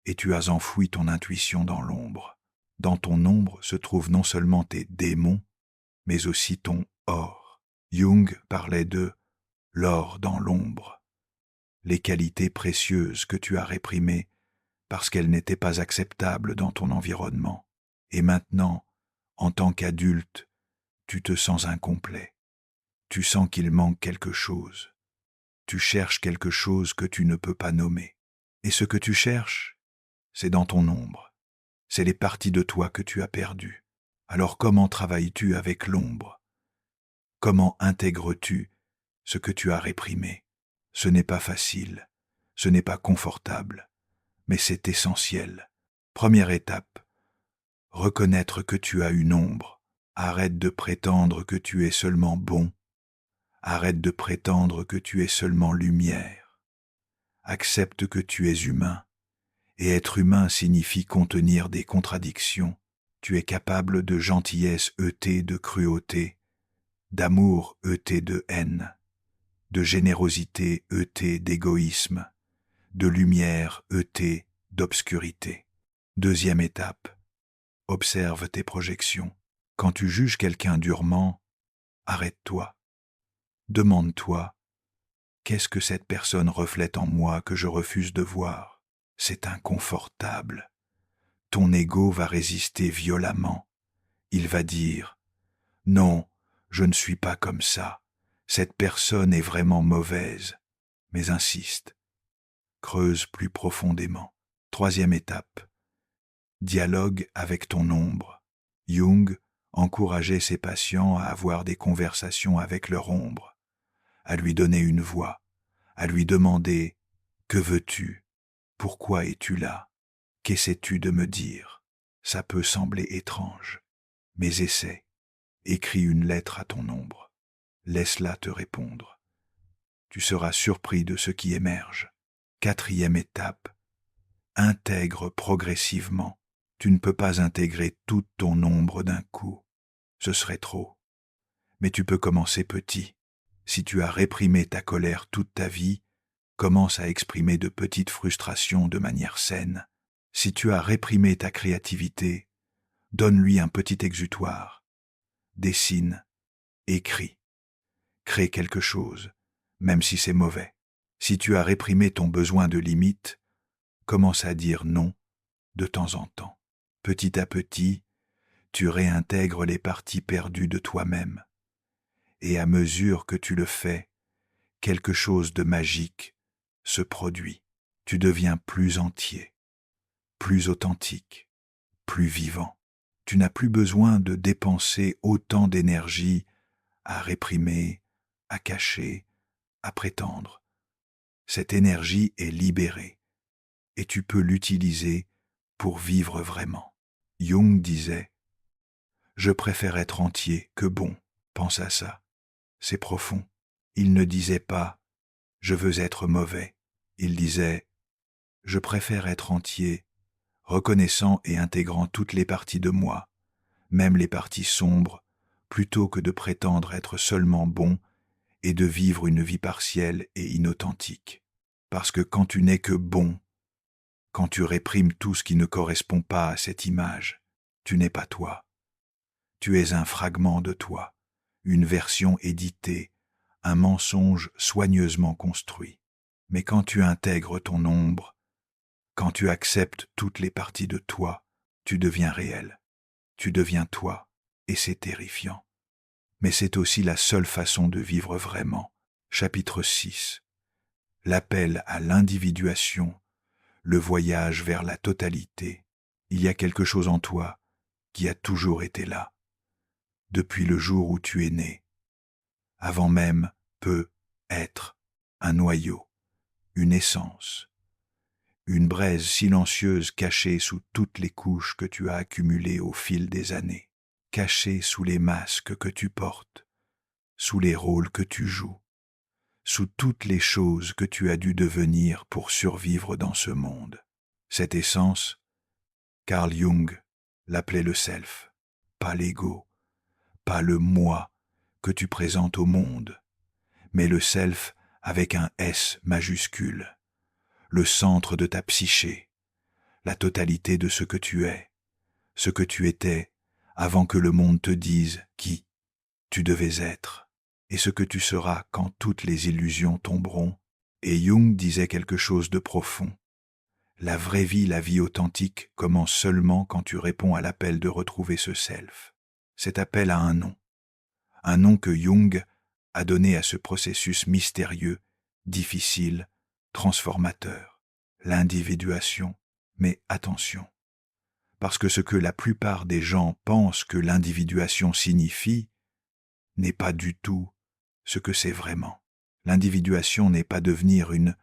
Speaker 1: et tu as enfoui ton intuition dans l'ombre. Dans ton ombre se trouvent non seulement tes démons, mais aussi ton or. Jung parlait de l'or dans l'ombre, les qualités précieuses que tu as réprimées parce qu'elles n'étaient pas acceptables dans ton environnement. Et maintenant, en tant qu'adulte, tu te sens incomplet. Tu sens qu'il manque quelque chose. Tu cherches quelque chose que tu ne peux pas nommer. Et ce que tu cherches, c'est dans ton ombre. C'est les parties de toi que tu as perdues. Alors comment travailles-tu avec l'ombre? Comment intègres-tu ce que tu as réprimé? Ce n'est pas facile, ce n'est pas confortable, mais c'est essentiel. Première étape, reconnaître que tu as une ombre. Arrête de prétendre que tu es seulement bon. Arrête de prétendre que tu es seulement lumière. Accepte que tu es humain. Et être humain signifie contenir des contradictions. Tu es capable de gentillesse heurtée de cruauté, d'amour heurté de haine, de générosité heurtée d'égoïsme, de lumière heurtée d'obscurité. Deuxième étape, observe tes projections. Quand tu juges quelqu'un durement, arrête-toi. Demande-toi, qu'est-ce que cette personne reflète en moi que je refuse de voir? C'est inconfortable. Ton ego va résister violemment. Il va dire, non, je ne suis pas comme ça. Cette personne est vraiment mauvaise. Mais insiste. Creuse plus profondément. Troisième étape. Dialogue avec ton ombre. Jung encourageait ses patients à avoir des conversations avec leur ombre, à lui donner une voix, à lui demander « Que veux-tu? Pourquoi es-tu là? Qu'essaies-tu de me dire ?» Ça peut sembler étrange, mais essaie. Écris une lettre à ton ombre. Laisse-la te répondre. Tu seras surpris de ce qui émerge. Quatrième étape. Intègre progressivement. Tu ne peux pas intégrer toute ton ombre d'un coup. Ce serait trop. Mais tu peux commencer petit. Si tu as réprimé ta colère toute ta vie, commence à exprimer de petites frustrations de manière saine. Si tu as réprimé ta créativité, donne-lui un petit exutoire. Dessine, écris, crée quelque chose, même si c'est mauvais. Si tu as réprimé ton besoin de limite, commence à dire non de temps en temps. Petit à petit, tu réintègres les parties perdues de toi-même. Et à mesure que tu le fais, quelque chose de magique se produit. Tu deviens plus entier, plus authentique, plus vivant. Tu n'as plus besoin de dépenser autant d'énergie à réprimer, à cacher, à prétendre. Cette énergie est libérée et tu peux l'utiliser pour vivre vraiment. Jung disait « Je préfère être entier que bon ». Pense à ça. C'est profond. Il ne disait pas « Je veux être mauvais ». Il disait « Je préfère être entier, reconnaissant et intégrant toutes les parties de moi, même les parties sombres, plutôt que de prétendre être seulement bon et de vivre une vie partielle et inauthentique. Parce que quand tu n'es que bon, Quand tu réprimes tout ce qui ne correspond pas à cette image, tu n'es pas toi. Tu es un fragment de toi, une version éditée, un mensonge soigneusement construit. Mais quand tu intègres ton ombre, quand tu acceptes toutes les parties de toi, tu deviens réel. Tu deviens toi, et c'est terrifiant. Mais c'est aussi la seule façon de vivre vraiment. Chapitre 6. L'appel à l'individuation, le voyage vers la totalité. Il y a quelque chose en toi qui a toujours été là, depuis le jour où tu es né. Avant même peut être un noyau, une essence, une braise silencieuse cachée sous toutes les couches que tu as accumulées au fil des années, cachée sous les masques que tu portes, sous les rôles que tu joues, sous toutes les choses que tu as dû devenir pour survivre dans ce monde. Cette essence, Carl Jung l'appelait le self, pas l'ego, pas le moi que tu présentes au monde, mais le self avec un S majuscule, le centre de ta psyché, la totalité de ce que tu es, ce que tu étais avant que le monde te dise qui tu devais être, et ce que tu seras quand toutes les illusions tomberont. Et Jung disait quelque chose de profond. La vraie vie, la vie authentique, commence seulement quand tu réponds à l'appel de retrouver ce self. Cet appel a un nom que Jung a donné à ce processus mystérieux, difficile, transformateur, l'individuation. Mais attention, parce que ce que la plupart des gens pensent que l'individuation signifie n'est pas du tout ce que c'est vraiment. L'individuation n'est pas devenir une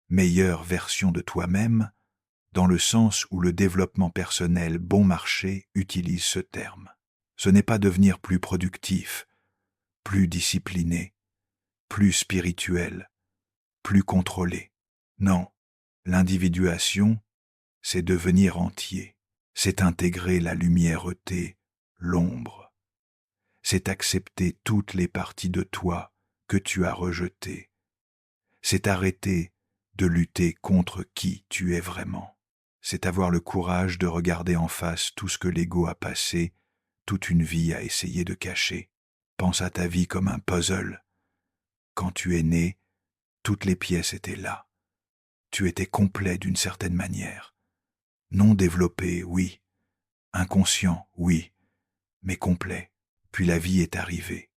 Speaker 1: meilleure version de toi-même, dans le sens où le développement personnel bon marché utilise ce terme. Ce n'est pas devenir plus productif, plus discipliné, plus spirituel, plus contrôlé. Non, l'individuation, c'est devenir entier, c'est intégrer la lumièreté, l'ombre, c'est accepter toutes les parties de toi que tu as rejetées, c'est arrêter de lutter contre qui tu es vraiment. C'est avoir le courage de regarder en face tout ce que l'ego a passé, toute une vie à essayer de cacher. Pense à ta vie comme un puzzle. Quand tu es né, toutes les pièces étaient là. Tu étais complet d'une certaine manière. Non développé, oui. Inconscient, oui. Mais complet. Puis la vie est arrivée.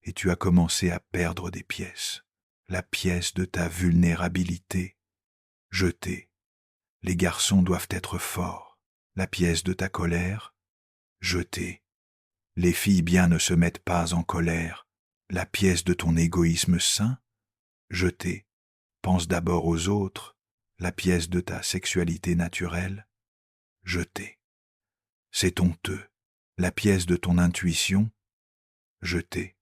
Speaker 1: Et tu as commencé à perdre des pièces. La pièce de ta vulnérabilité, jetée. Les garçons doivent être forts. La pièce de ta colère, jetée. Les filles bien ne se mettent pas en colère. La pièce de ton égoïsme sain, jetée. Pense d'abord aux autres. La pièce de ta sexualité naturelle, jetée. C'est honteux. La pièce de ton intuition, jetée.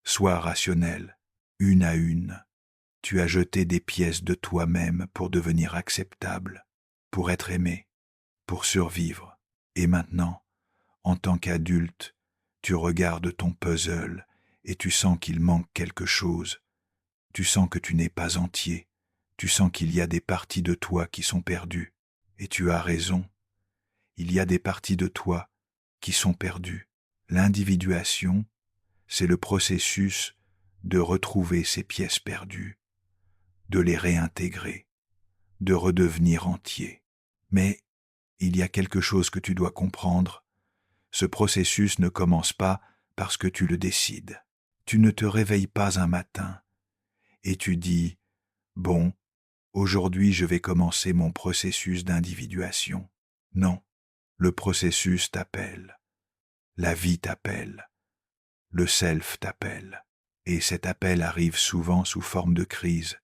Speaker 1: Sois rationnel, une à une. Tu as jeté des pièces de toi-même pour devenir acceptable, pour être aimé, pour survivre. Et maintenant, en tant qu'adulte, tu regardes ton puzzle et tu sens qu'il manque quelque chose. Tu sens que tu n'es pas entier. Tu sens qu'il y a des parties de toi qui sont perdues. Et tu as raison. Il y a des parties de toi qui sont perdues. L'individuation, c'est le processus de retrouver ces pièces perdues, de les réintégrer, de redevenir entier. Mais il y a quelque chose que tu dois comprendre. Ce processus ne commence pas parce que tu le décides. Tu ne te réveilles pas un matin et tu dis « Bon, aujourd'hui je vais commencer mon processus d'individuation ». Non, le processus t'appelle, la vie t'appelle, le self t'appelle. Et cet appel arrive souvent sous forme de crise,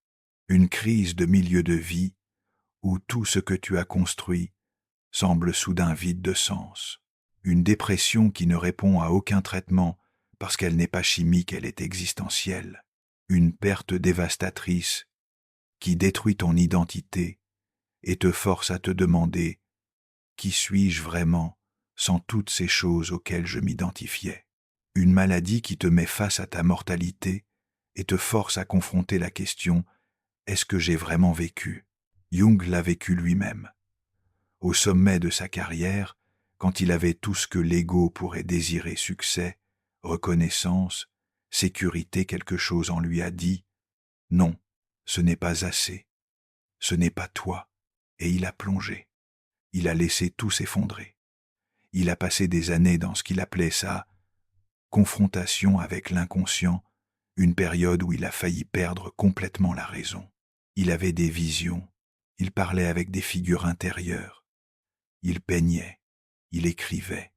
Speaker 1: une crise de milieu de vie où tout ce que tu as construit semble soudain vide de sens. Une dépression qui ne répond à aucun traitement parce qu'elle n'est pas chimique, elle est existentielle. Une perte dévastatrice qui détruit ton identité et te force à te demander « Qui suis-je vraiment sans toutes ces choses auxquelles je m'identifiais ?» Une maladie qui te met face à ta mortalité et te force à confronter la question « Est-ce que j'ai vraiment vécu ?» Jung l'a vécu lui-même. Au sommet de sa carrière, quand il avait tout ce que l'ego pourrait désirer, succès, reconnaissance, sécurité, quelque chose en lui a dit « Non, ce n'est pas assez, ce n'est pas toi », et il a plongé. Il a laissé tout s'effondrer. Il a passé des années dans ce qu'il appelait sa confrontation avec l'inconscient, une période où il a failli perdre complètement la raison. Il avait des visions, il parlait avec des figures intérieures, il peignait, il écrivait,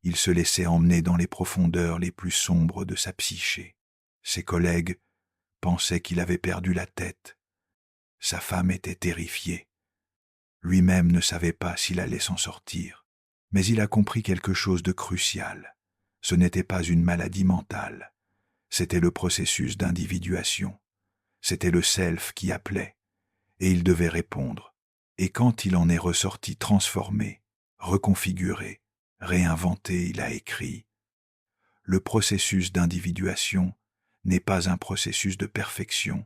Speaker 1: il se laissait emmener dans les profondeurs les plus sombres de sa psyché. Ses collègues pensaient qu'il avait perdu la tête. Sa femme était terrifiée. Lui-même ne savait pas s'il allait s'en sortir. Mais il a compris quelque chose de crucial. Ce n'était pas une maladie mentale. C'était le processus d'individuation. C'était le self qui appelait. Et il devait répondre. Et quand il en est ressorti transformé, reconfiguré, réinventé, il a écrit « Le processus d'individuation n'est pas un processus de perfection,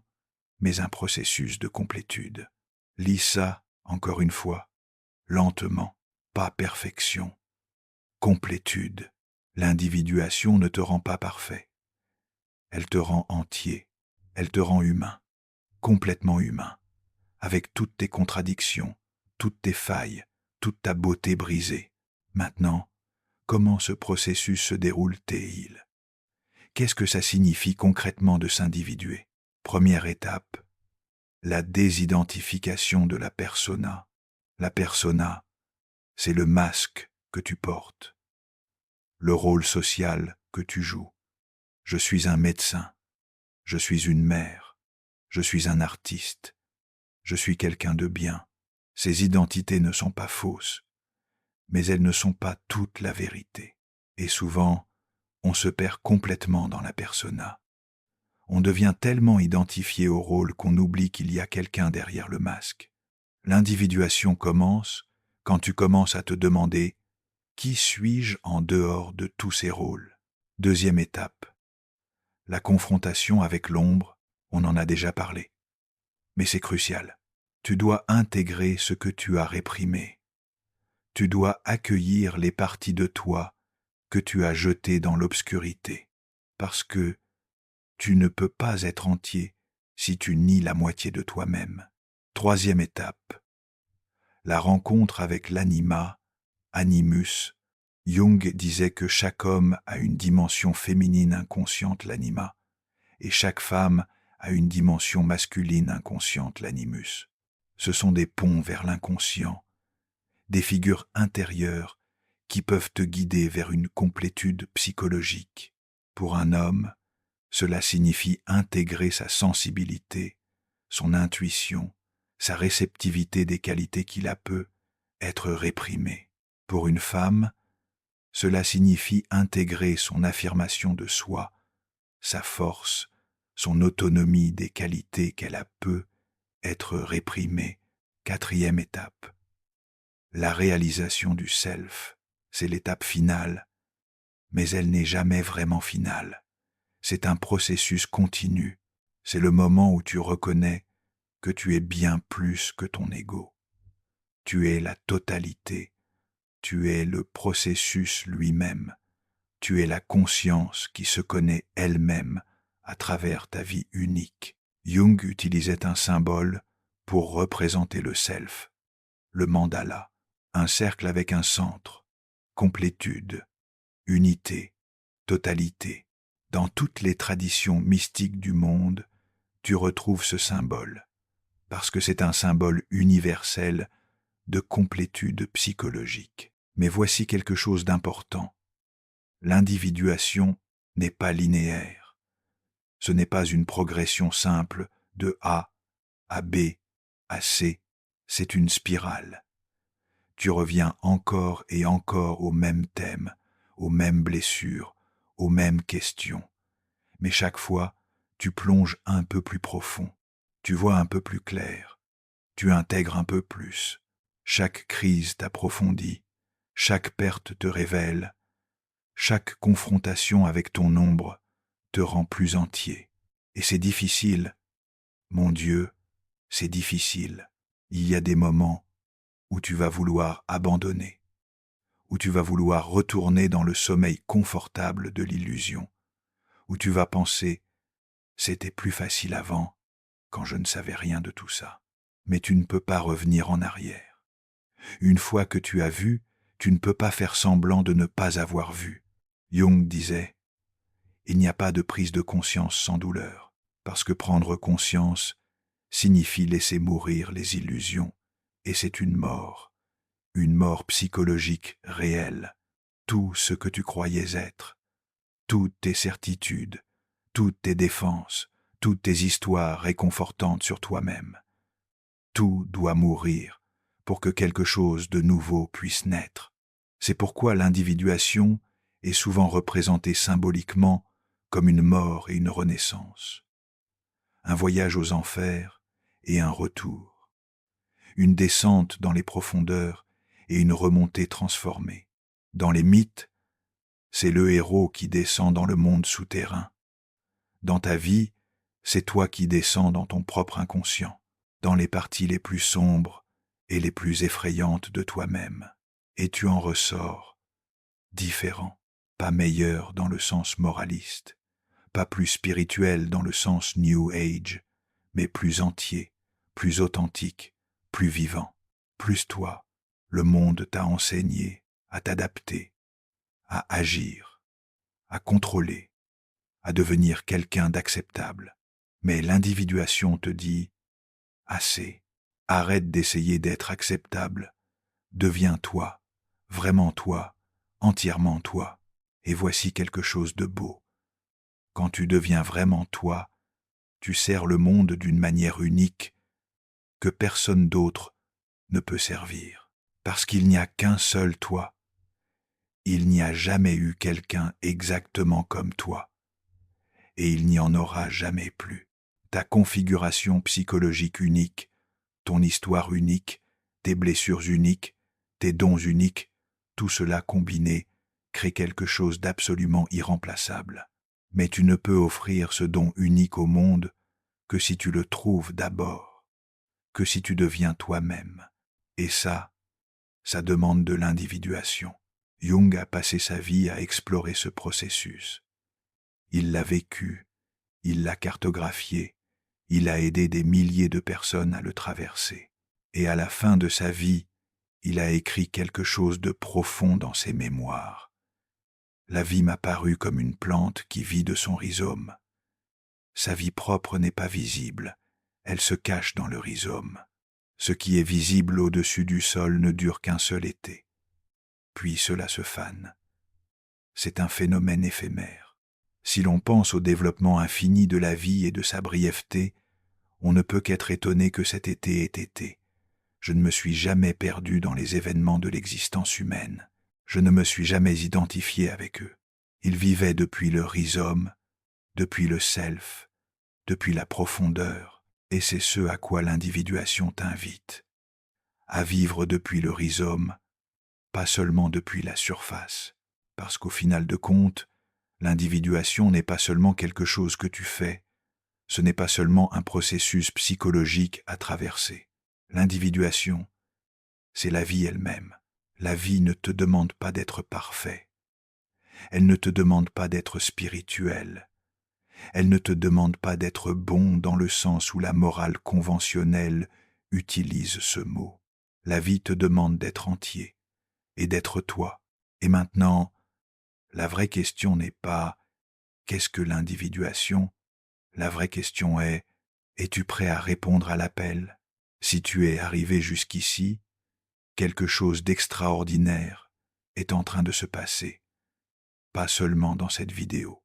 Speaker 1: mais un processus de complétude. » Lis ça, encore une fois, lentement, pas perfection, complétude. L'individuation ne te rend pas parfait. Elle te rend entier, elle te rend humain, complètement humain, avec toutes tes contradictions, toutes tes failles, toute ta beauté brisée. Maintenant, comment ce processus se déroule-t-il? Qu'est-ce que ça signifie concrètement de s'individuer? Première étape, la désidentification de la persona. La persona, c'est le masque que tu portes, le rôle social que tu joues. Je suis un médecin, je suis une mère, je suis un artiste, je suis quelqu'un de bien. Ces identités ne sont pas fausses, mais elles ne sont pas toute la vérité. Et souvent, on se perd complètement dans la persona. On devient tellement identifié au rôle qu'on oublie qu'il y a quelqu'un derrière le masque. L'individuation commence quand tu commences à te demander « Qui suis-je en dehors de tous ces rôles ?» Deuxième étape, la confrontation avec l'ombre, on en a déjà parlé. Mais c'est crucial. Tu dois intégrer ce que tu as réprimé. Tu dois accueillir les parties de toi que tu as jetées dans l'obscurité, parce que tu ne peux pas être entier si tu nies la moitié de toi-même. Troisième étape, la rencontre avec l'anima, animus. Jung disait que chaque homme a une dimension féminine inconsciente, l'anima, et chaque femme a une dimension masculine inconsciente, l'animus. Ce sont des ponts vers l'inconscient, des figures intérieures qui peuvent te guider vers une complétude psychologique. Pour un homme, cela signifie intégrer sa sensibilité, son intuition, sa réceptivité des qualités qu'il a peu être réprimées. Pour une femme, cela signifie intégrer son affirmation de soi, sa force, son autonomie des qualités qu'elle a peu être réprimées. Quatrième étape, la réalisation du self, c'est l'étape finale, mais elle n'est jamais vraiment finale. C'est un processus continu, c'est le moment où tu reconnais que tu es bien plus que ton ego. Tu es la totalité, tu es le processus lui-même, tu es la conscience qui se connaît elle-même à travers ta vie unique. Jung utilisait un symbole pour représenter le self, le mandala, un cercle avec un centre, complétude, unité, totalité. Dans toutes les traditions mystiques du monde, tu retrouves ce symbole, parce que c'est un symbole universel de complétude psychologique. Mais voici quelque chose d'important. L'individuation n'est pas linéaire. Ce n'est pas une progression simple de A à B à C, c'est une spirale. Tu reviens encore et encore au même thème, aux mêmes blessures, aux mêmes questions. Mais chaque fois, tu plonges un peu plus profond, tu vois un peu plus clair, tu intègres un peu plus. Chaque crise t'approfondit, chaque perte te révèle, chaque confrontation avec ton ombre te rend plus entier. Et c'est difficile, mon Dieu, c'est difficile. Il y a des moments où tu vas vouloir abandonner, où tu vas vouloir retourner dans le sommeil confortable de l'illusion, où tu vas penser « c'était plus facile avant quand je ne savais rien de tout ça ». Mais tu ne peux pas revenir en arrière. Une fois que tu as vu, tu ne peux pas faire semblant de ne pas avoir vu. Jung disait « Il n'y a pas de prise de conscience sans douleur, parce que prendre conscience signifie laisser mourir les illusions, et c'est une mort psychologique réelle. Tout ce que tu croyais être, toutes tes certitudes, toutes tes défenses, toutes tes histoires réconfortantes sur toi-même. Tout doit mourir pour que quelque chose de nouveau puisse naître. C'est pourquoi l'individuation est souvent représentée symboliquement comme une mort et une renaissance. Un voyage aux enfers et un retour. Une descente dans les profondeurs et une remontée transformée. Dans les mythes, c'est le héros qui descend dans le monde souterrain. Dans ta vie, c'est toi qui descends dans ton propre inconscient, dans les parties les plus sombres et les plus effrayantes de toi-même. Et tu en ressors différent, pas meilleur dans le sens moraliste, pas plus spirituel dans le sens New Age, mais plus entier, plus authentique, plus vivant, plus toi. Le monde t'a enseigné à t'adapter, à agir, à contrôler, à devenir quelqu'un d'acceptable. Mais l'individuation te dit « Assez, arrête d'essayer d'être acceptable, deviens toi, vraiment toi, entièrement toi, et voici quelque chose de beau. Quand tu deviens vraiment toi, tu sers le monde d'une manière unique que personne d'autre ne peut servir, parce qu'il n'y a qu'un seul toi. Il n'y a jamais eu quelqu'un exactement comme toi, et il n'y en aura jamais plus. Ta configuration psychologique unique, ton histoire unique, tes blessures uniques, tes dons uniques, tout cela combiné crée quelque chose d'absolument irremplaçable. Mais tu ne peux offrir ce don unique au monde que si tu le trouves d'abord, que si tu deviens toi-même. Et ça demande de l'individuation. Jung a passé sa vie à explorer ce processus. Il l'a vécu, il l'a cartographié, il a aidé des milliers de personnes à le traverser. Et à la fin de sa vie, il a écrit quelque chose de profond dans ses mémoires. La vie m'a paru comme une plante qui vit de son rhizome. Sa vie propre n'est pas visible, elle se cache dans le rhizome. Ce qui est visible au-dessus du sol ne dure qu'un seul été. Puis cela se fane. C'est un phénomène éphémère. Si l'on pense au développement infini de la vie et de sa brièveté, on ne peut qu'être étonné que cet été ait été. Je ne me suis jamais perdu dans les événements de l'existence humaine. Je ne me suis jamais identifié avec eux. Ils vivaient depuis le rhizome, depuis le self, depuis la profondeur, et c'est ce à quoi l'individuation t'invite. À vivre depuis le rhizome, pas seulement depuis la surface, parce qu'au final de compte, l'individuation n'est pas seulement quelque chose que tu fais, ce n'est pas seulement un processus psychologique à traverser. L'individuation, c'est la vie elle-même. La vie ne te demande pas d'être parfait. Elle ne te demande pas d'être spirituel. Elle ne te demande pas d'être bon dans le sens où la morale conventionnelle utilise ce mot. La vie te demande d'être entier et d'être toi. Et maintenant, la vraie question n'est pas « qu'est-ce que l'individuation ?» La vraie question est « es-tu prêt à répondre à l'appel ?» Si tu es arrivé jusqu'ici, quelque chose d'extraordinaire est en train de se passer, pas seulement dans cette vidéo,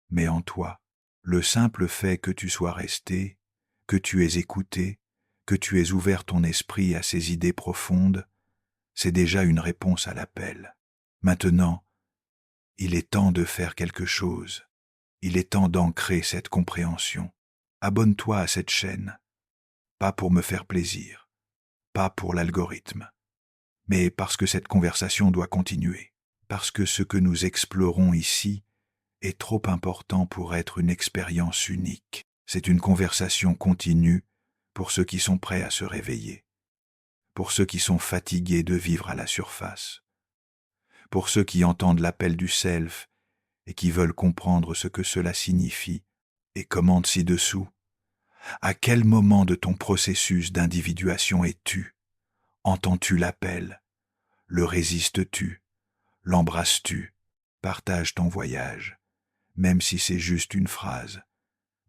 Speaker 1: mais en toi. Le simple fait que tu sois resté, que tu aies écouté, que tu aies ouvert ton esprit à ces idées profondes, c'est déjà une réponse à l'appel. Maintenant, il est temps de faire quelque chose. Il est temps d'ancrer cette compréhension. Abonne-toi à cette chaîne, pas pour me faire plaisir, pas pour l'algorithme, mais parce que cette conversation doit continuer, parce que ce que nous explorons ici est trop important pour être une expérience unique. C'est une conversation continue pour ceux qui sont prêts à se réveiller, pour ceux qui sont fatigués de vivre à la surface, pour ceux qui entendent l'appel du self et qui veulent comprendre ce que cela signifie et commandent ci-dessous. À quel moment de ton processus d'individuation es-tu? Entends-tu l'appel? Le résistes-tu? L'embrasses-tu? Partage ton voyage, même si c'est juste une phrase,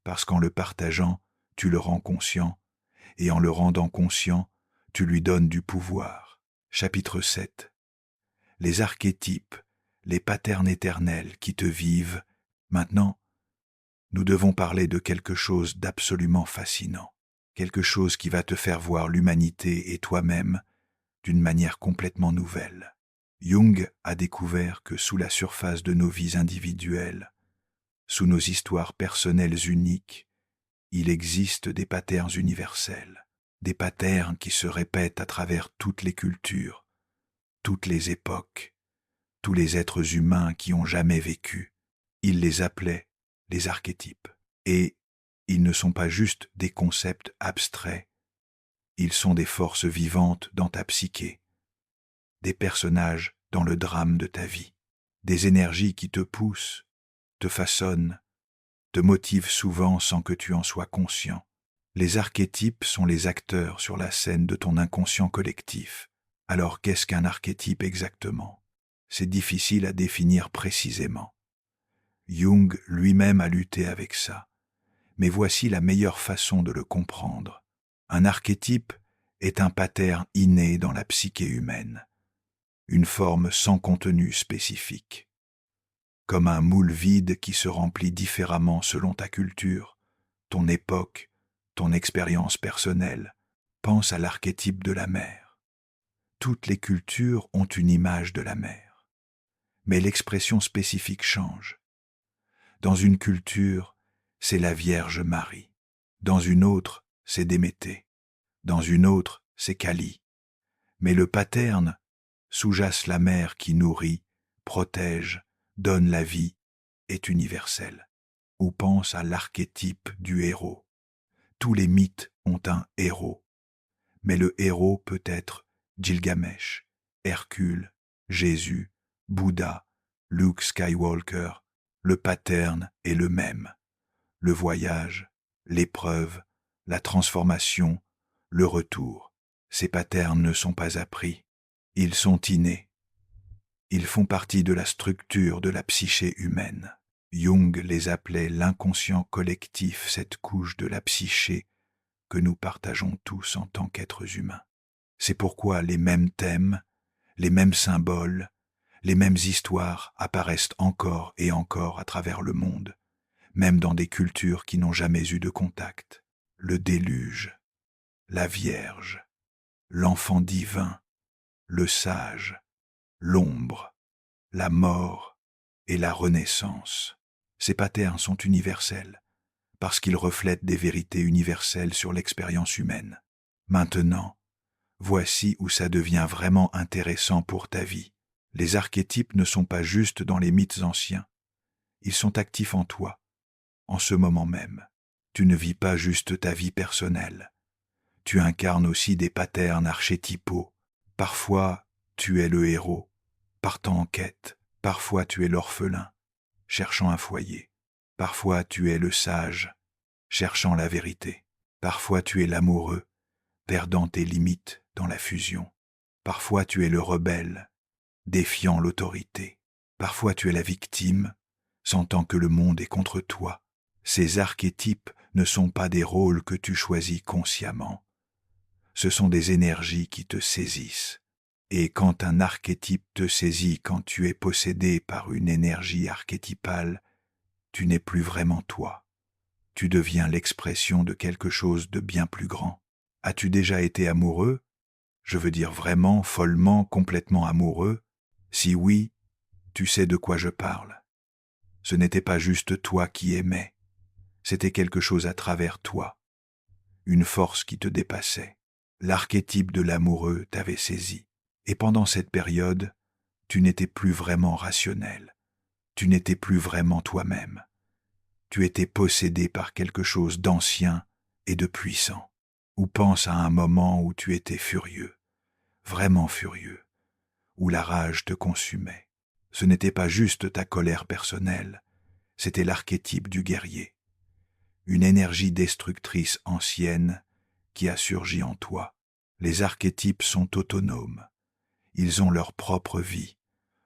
Speaker 1: parce qu'en le partageant, tu le rends conscient, et en le rendant conscient, tu lui donnes du pouvoir. Chapitre 7. Les archétypes, les patterns éternels qui te vivent. Maintenant, nous devons parler de quelque chose d'absolument fascinant, quelque chose qui va te faire voir l'humanité et toi-même d'une manière complètement nouvelle. Jung a découvert que sous la surface de nos vies individuelles, sous nos histoires personnelles uniques, il existe des patterns universels, des patterns qui se répètent à travers toutes les cultures, toutes les époques, tous les êtres humains qui ont jamais vécu. Il les appelait les archétypes. Et ils ne sont pas juste des concepts abstraits, ils sont des forces vivantes dans ta psyché, des personnages dans le drame de ta vie, des énergies qui te poussent, te façonnent, te motivent souvent sans que tu en sois conscient. Les archétypes sont les acteurs sur la scène de ton inconscient collectif. Alors qu'est-ce qu'un archétype exactement? C'est difficile à définir précisément. Jung lui-même a lutté avec ça. Mais voici la meilleure façon de le comprendre. Un archétype est un pattern inné dans la psyché humaine, une forme sans contenu spécifique. Comme un moule vide qui se remplit différemment selon ta culture, ton époque, ton expérience personnelle. Pense à l'archétype de la mer. Toutes les cultures ont une image de la mer, mais l'expression spécifique change. Dans une culture, c'est la Vierge Marie. Dans une autre, c'est Déméter. Dans une autre, c'est Kali. Mais le pattern sous-jace la mère qui nourrit, protège, donne la vie, est universel. Ou pense à l'archétype du héros. Tous les mythes ont un héros. Mais le héros peut être Gilgamesh, Hercule, Jésus, Bouddha, Luke Skywalker. Le pattern est le même. Le voyage, l'épreuve, la transformation, le retour. Ces patterns ne sont pas appris. Ils sont innés. Ils font partie de la structure de la psyché humaine. Jung les appelait l'inconscient collectif, cette couche de la psyché que nous partageons tous en tant qu'êtres humains. C'est pourquoi les mêmes thèmes, les mêmes symboles, les mêmes histoires apparaissent encore et encore à travers le monde, même dans des cultures qui n'ont jamais eu de contact. Le déluge, la Vierge, l'enfant divin, le sage, l'ombre, la mort et la renaissance. Ces patterns sont universels, parce qu'ils reflètent des vérités universelles sur l'expérience humaine. Maintenant, voici où ça devient vraiment intéressant pour ta vie. Les archétypes ne sont pas juste dans les mythes anciens, ils sont actifs en toi, en ce moment même. Tu ne vis pas juste ta vie personnelle, tu incarnes aussi des patterns archétypaux. Parfois, tu es le héros, partant en quête. Parfois, tu es l'orphelin, cherchant un foyer. Parfois, tu es le sage, cherchant la vérité. Parfois, tu es l'amoureux, perdant tes limites dans la fusion. Parfois, tu es le rebelle, défiant l'autorité. Parfois, tu es la victime, sentant que le monde est contre toi. Ces archétypes ne sont pas des rôles que tu choisis consciemment. Ce sont des énergies qui te saisissent. Et quand un archétype te saisit, quand tu es possédé par une énergie archétypale, tu n'es plus vraiment toi. Tu deviens l'expression de quelque chose de bien plus grand. As-tu déjà été amoureux? Je veux dire vraiment, follement, complètement amoureux? Si oui, tu sais de quoi je parle. Ce n'était pas juste toi qui aimais, c'était quelque chose à travers toi, une force qui te dépassait. L'archétype de l'amoureux t'avait saisi. Et pendant cette période, tu n'étais plus vraiment rationnel. Tu n'étais plus vraiment toi-même. Tu étais possédé par quelque chose d'ancien et de puissant. Ou pense à un moment où tu étais furieux, vraiment furieux, où la rage te consumait. Ce n'était pas juste ta colère personnelle, c'était l'archétype du guerrier, une énergie destructrice ancienne qui a surgi en toi. Les archétypes sont autonomes, ils ont leur propre vie,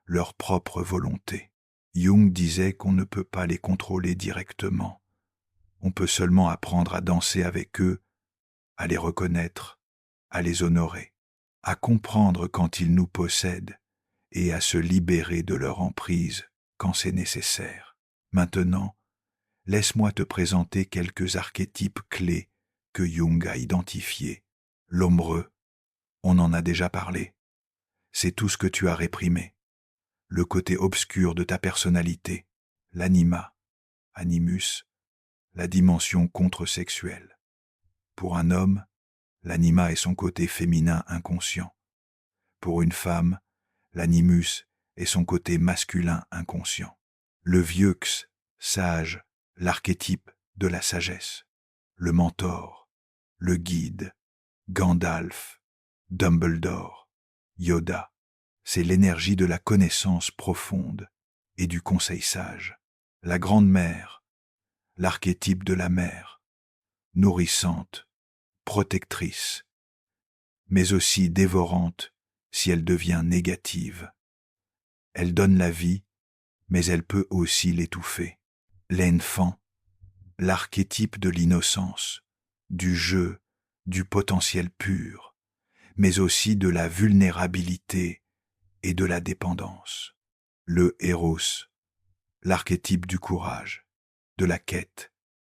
Speaker 1: leur propre volonté. Jung disait qu'on ne peut pas les contrôler directement, on peut seulement apprendre à danser avec eux, à les reconnaître, à les honorer, à comprendre quand ils nous possèdent et à se libérer de leur emprise quand c'est nécessaire. Maintenant, laisse-moi te présenter quelques archétypes clés que Jung a identifiés. L'ombreux, on en a déjà parlé. C'est tout ce que tu as réprimé. Le côté obscur de ta personnalité, l'anima, animus, la dimension contre-sexuelle. Pour un homme, l'anima est son côté féminin inconscient. Pour une femme, l'animus est son côté masculin inconscient. Le vieux, sage, l'archétype de la sagesse. Le mentor, le guide, Gandalf, Dumbledore, Yoda. C'est l'énergie de la connaissance profonde et du conseil sage. La grande-mère, l'archétype de la mère, nourrissante, protectrice, mais aussi dévorante si elle devient négative. Elle donne la vie, mais elle peut aussi l'étouffer. L'enfant, l'archétype de l'innocence, du jeu, du potentiel pur, mais aussi de la vulnérabilité et de la dépendance. Le héros, l'archétype du courage, de la quête,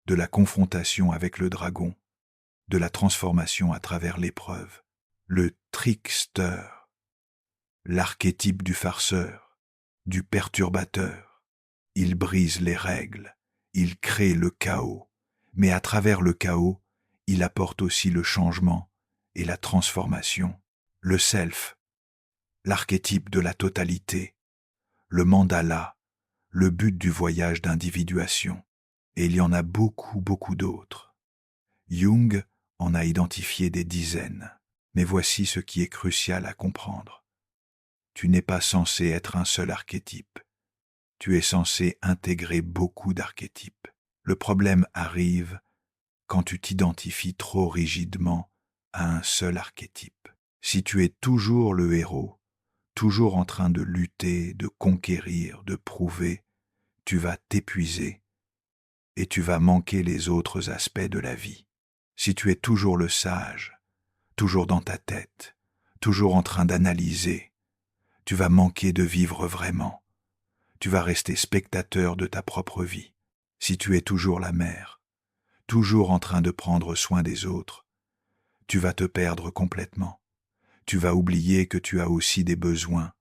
Speaker 1: de la confrontation avec le dragon, de la transformation à travers l'épreuve. Le trickster, l'archétype du farceur, du perturbateur. Il brise les règles, il crée le chaos, mais à travers le chaos, il apporte aussi le changement et la transformation. Le self, l'archétype de la totalité, le mandala, le but du voyage d'individuation. Et il y en a beaucoup, beaucoup d'autres. Jung en a identifié des dizaines, mais voici ce qui est crucial à comprendre. Tu n'es pas censé être un seul archétype. Tu es censé intégrer beaucoup d'archétypes. Le problème arrive quand tu t'identifies trop rigidement à un seul archétype. Si tu es toujours le héros, toujours en train de lutter, de conquérir, de prouver, tu vas t'épuiser et tu vas manquer les autres aspects de la vie. Si tu es toujours le sage, toujours dans ta tête, toujours en train d'analyser, tu vas manquer de vivre vraiment. Tu vas rester spectateur de ta propre vie. Si tu es toujours la mère, toujours en train de prendre soin des autres, tu vas te perdre complètement. Tu vas oublier que tu as aussi des besoins.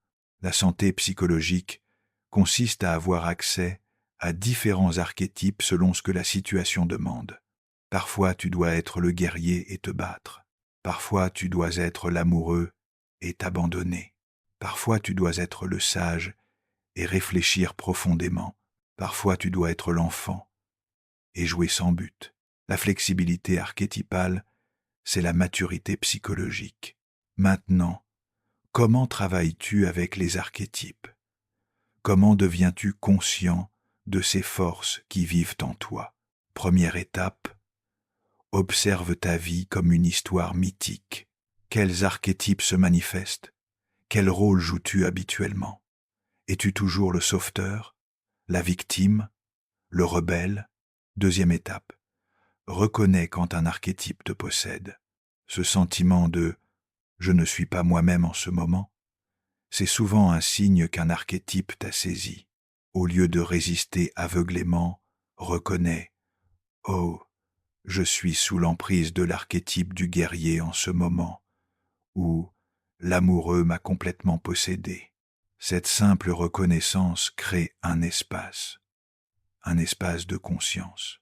Speaker 1: La santé psychologique consiste à avoir accès à différents archétypes selon ce que la situation demande. Parfois, tu dois être le guerrier et te battre. Parfois, tu dois être l'amoureux et t'abandonner. Parfois, tu dois être le sage et réfléchir profondément. Parfois, tu dois être l'enfant et jouer sans but. La flexibilité archétypale, c'est la maturité psychologique. Maintenant, comment travailles-tu avec les archétypes? Comment deviens-tu conscient de ces forces qui vivent en toi? Première étape, observe ta vie comme une histoire mythique. Quels archétypes se manifestent? Quel rôle joues-tu habituellement? Es-tu toujours le sauveteur, la victime, le rebelle? Deuxième étape, reconnais quand un archétype te possède. Ce sentiment de « je ne suis pas moi-même en ce moment », c'est souvent un signe qu'un archétype t'a saisi. Au lieu de résister aveuglément, reconnais « oh, je suis sous l'emprise de l'archétype du guerrier en ce moment » ou « l'amoureux m'a complètement possédé ». Cette simple reconnaissance crée un espace de conscience.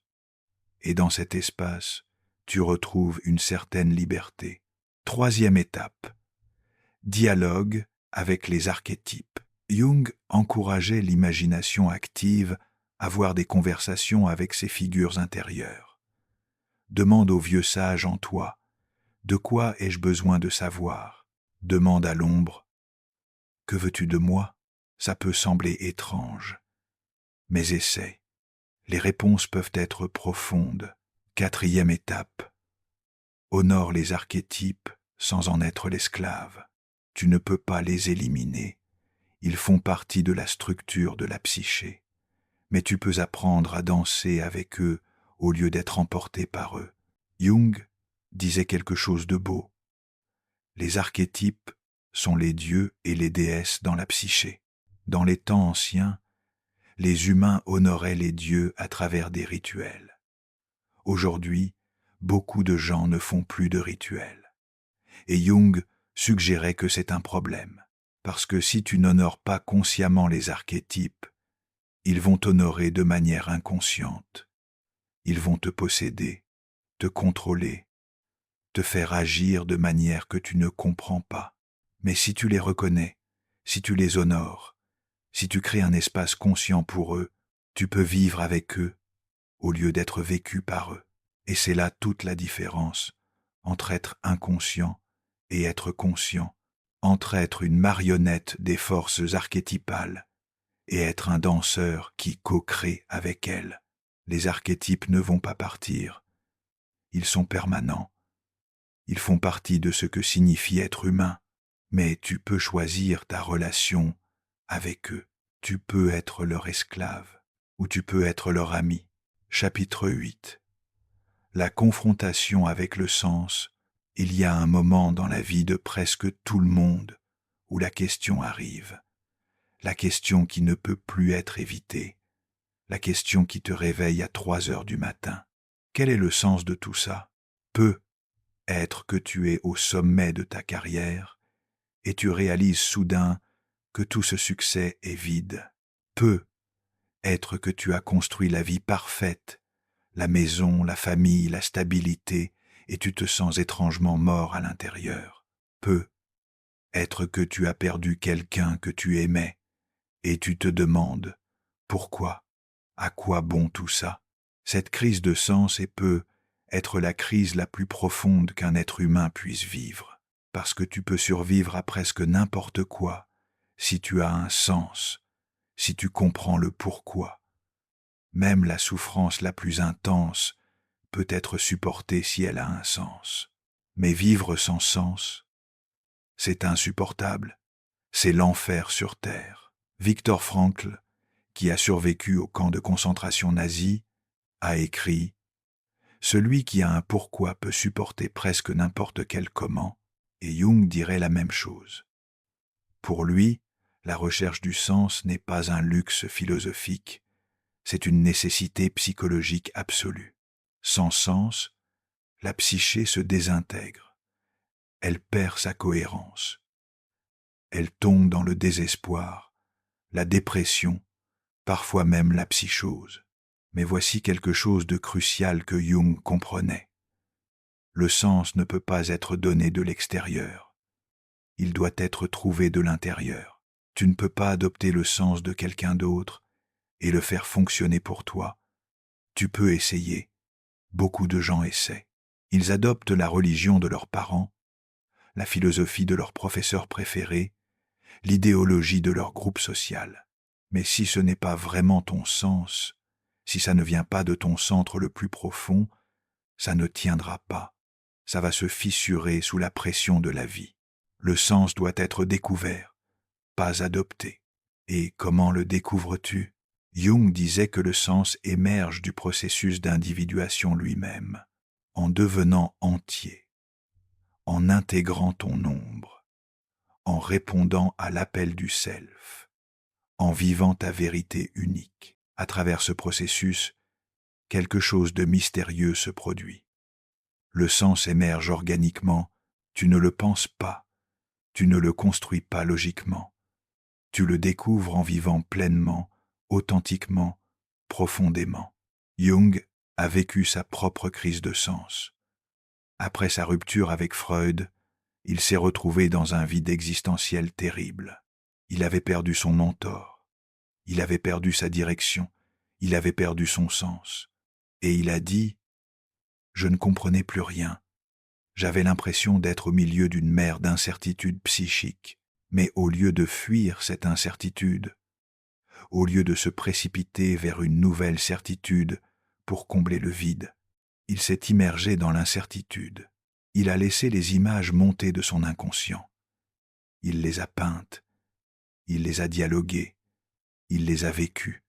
Speaker 1: Et dans cet espace, tu retrouves une certaine liberté. Troisième étape, dialogue avec les archétypes. Jung encourageait l'imagination active à avoir des conversations avec ses figures intérieures. Demande au vieux sage en toi De quoi ai-je besoin de savoir? Demande à l'ombre. Que veux-tu de moi? Ça peut sembler étrange. Mais essaie. Les réponses peuvent être profondes. 4e étape. Honore les archétypes sans en être l'esclave. Tu ne peux pas les éliminer. Ils font partie de la structure de la psyché. Mais tu peux apprendre à danser avec eux au lieu d'être emporté par eux. Jung disait quelque chose de beau. Les archétypes sont les dieux et les déesses dans la psyché. Dans les temps anciens, les humains honoraient les dieux à travers des rituels. Aujourd'hui, beaucoup de gens ne font plus de rituels. Et Jung suggérait que c'est un problème, parce que si tu n'honores pas consciemment les archétypes, ils vont t'honorer de manière inconsciente. Ils vont te posséder, te contrôler, te faire agir de manière que tu ne comprends pas. Mais si tu les reconnais, si tu les honores, si tu crées un espace conscient pour eux, tu peux vivre avec eux au lieu d'être vécu par eux. Et c'est là toute la différence entre être inconscient et être conscient, entre être une marionnette des forces archétypales et être un danseur qui co-crée avec elles. Les archétypes ne vont pas partir. Ils sont permanents. Ils font partie de ce que signifie être humain. Mais tu peux choisir ta relation avec eux. Tu peux être leur esclave ou tu peux être leur ami. Chapitre 8. La confrontation avec le sens. Il y a un moment dans la vie de presque tout le monde où la question arrive. La question qui ne peut plus être évitée. La question qui te réveille à 3 heures du matin. Quel est le sens de tout ça? Peut être que tu es au sommet de ta carrière et tu réalises soudain que tout ce succès est vide. Peut être que tu as construit la vie parfaite, la maison, la famille, la stabilité, et tu te sens étrangement mort à l'intérieur. Peut être que tu as perdu quelqu'un que tu aimais, et tu te demandes pourquoi, à quoi bon tout ça? Cette crise de sens peut être la crise la plus profonde qu'un être humain puisse vivre, parce que tu peux survivre à presque n'importe quoi si tu as un sens, si tu comprends le pourquoi. Même la souffrance la plus intense peut être supportée si elle a un sens. Mais vivre sans sens, c'est insupportable. C'est l'enfer sur terre. Viktor Frankl, qui a survécu au camp de concentration nazi, a écrit « Celui qui a un pourquoi peut supporter presque n'importe quel comment », et Jung dirait la même chose. Pour lui, la recherche du sens n'est pas un luxe philosophique, c'est une nécessité psychologique absolue. Sans sens, la psyché se désintègre. Elle perd sa cohérence. Elle tombe dans le désespoir, la dépression, parfois même la psychose. Mais voici quelque chose de crucial que Jung comprenait. Le sens ne peut pas être donné de l'extérieur. Il doit être trouvé de l'intérieur. Tu ne peux pas adopter le sens de quelqu'un d'autre et le faire fonctionner pour toi. Tu peux essayer. Beaucoup de gens essaient. Ils adoptent la religion de leurs parents, la philosophie de leur professeur préféré, l'idéologie de leur groupe social. Mais si ce n'est pas vraiment ton sens, si ça ne vient pas de ton centre le plus profond, ça ne tiendra pas. Ça va se fissurer sous la pression de la vie. Le sens doit être découvert, pas adopté. Et comment le découvres-tu? Jung disait que le sens émerge du processus d'individuation lui-même, en devenant entier, en intégrant ton ombre, en répondant à l'appel du self, en vivant ta vérité unique. À travers ce processus, quelque chose de mystérieux se produit. Le sens émerge organiquement, tu ne le penses pas, tu ne le construis pas logiquement. Tu le découvres en vivant pleinement, authentiquement, profondément. Jung a vécu sa propre crise de sens. Après sa rupture avec Freud, il s'est retrouvé dans un vide existentiel terrible. Il avait perdu son mentor, il avait perdu sa direction, il avait perdu son sens. Et il a dit « Je ne comprenais plus rien. J'avais l'impression d'être au milieu d'une mer d'incertitude psychique, mais au lieu de fuir cette incertitude, au lieu de se précipiter vers une nouvelle certitude pour combler le vide, il s'est immergé dans l'incertitude. Il a laissé les images monter de son inconscient. Il les a peintes, il les a dialoguées, il les a vécues.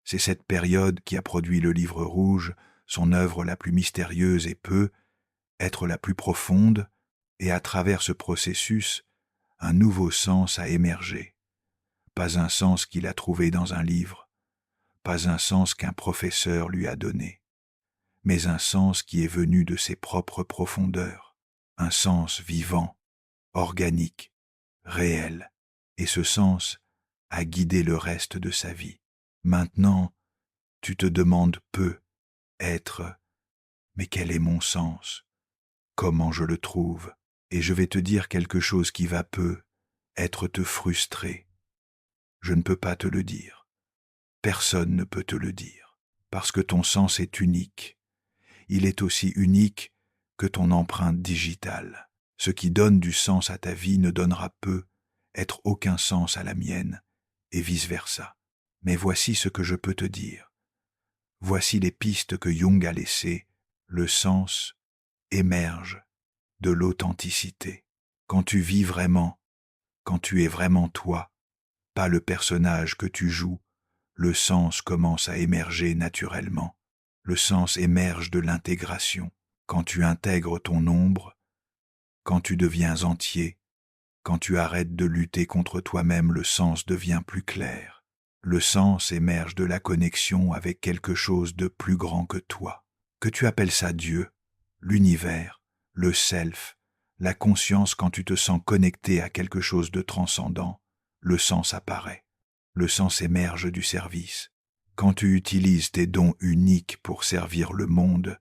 Speaker 1: C'est cette période qui a produit le livre rouge, son œuvre la plus mystérieuse et peut être la plus profonde, et à travers ce processus, un nouveau sens a émergé. Pas un sens qu'il a trouvé dans un livre, pas un sens qu'un professeur lui a donné, mais un sens qui est venu de ses propres profondeurs, un sens vivant, organique, réel, et ce sens a guidé le reste de sa vie. Maintenant, tu te demandes être, mais quel est mon sens? Comment je le trouve? Et je vais te dire quelque chose qui va être te frustrer. Je ne peux pas te le dire. Personne ne peut te le dire, parce que ton sens est unique. Il est aussi unique que ton empreinte digitale. Ce qui donne du sens à ta vie ne donnera être aucun sens à la mienne, et vice-versa. Mais voici ce que je peux te dire. Voici les pistes que Jung a laissées. Le sens émerge de l'authenticité. Quand tu vis vraiment, quand tu es vraiment toi, pas le personnage que tu joues, le sens commence à émerger naturellement. Le sens émerge de l'intégration. Quand tu intègres ton ombre, quand tu deviens entier, quand tu arrêtes de lutter contre toi-même, le sens devient plus clair. Le sens émerge de la connexion avec quelque chose de plus grand que toi. Que tu appelles ça Dieu, l'univers, le self, la conscience, quand tu te sens connecté à quelque chose de transcendant, le sens apparaît. Le sens émerge du service. Quand tu utilises tes dons uniques pour servir le monde,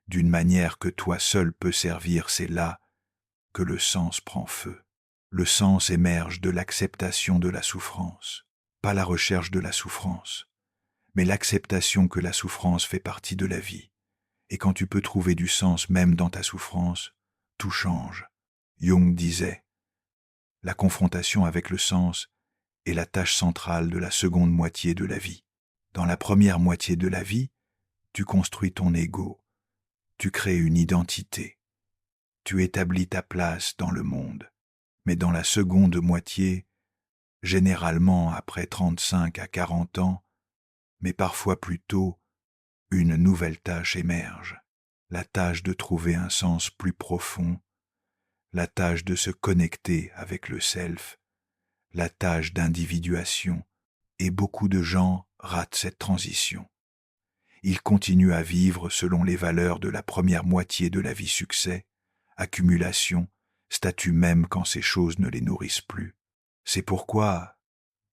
Speaker 1: d'une manière que toi seul peux servir, c'est là que le sens prend feu. Le sens émerge de l'acceptation de la souffrance, pas la recherche de la souffrance, mais l'acceptation que la souffrance fait partie de la vie. Et quand tu peux trouver du sens même dans ta souffrance, tout change. Jung disait, la confrontation avec le sens est la tâche centrale de la seconde moitié de la vie. Dans la première moitié de la vie, tu construis ton ego, tu crées une identité, tu établis ta place dans le monde. Mais dans la seconde moitié, généralement après 35 à 40 ans, mais parfois plus tôt, une nouvelle tâche émerge, la tâche de trouver un sens plus profond, la tâche de se connecter avec le self, la tâche d'individuation, et beaucoup de gens ratent cette transition. Ils continuent à vivre selon les valeurs de la première moitié de la vie: succès, accumulation, statut, même quand ces choses ne les nourrissent plus. C'est pourquoi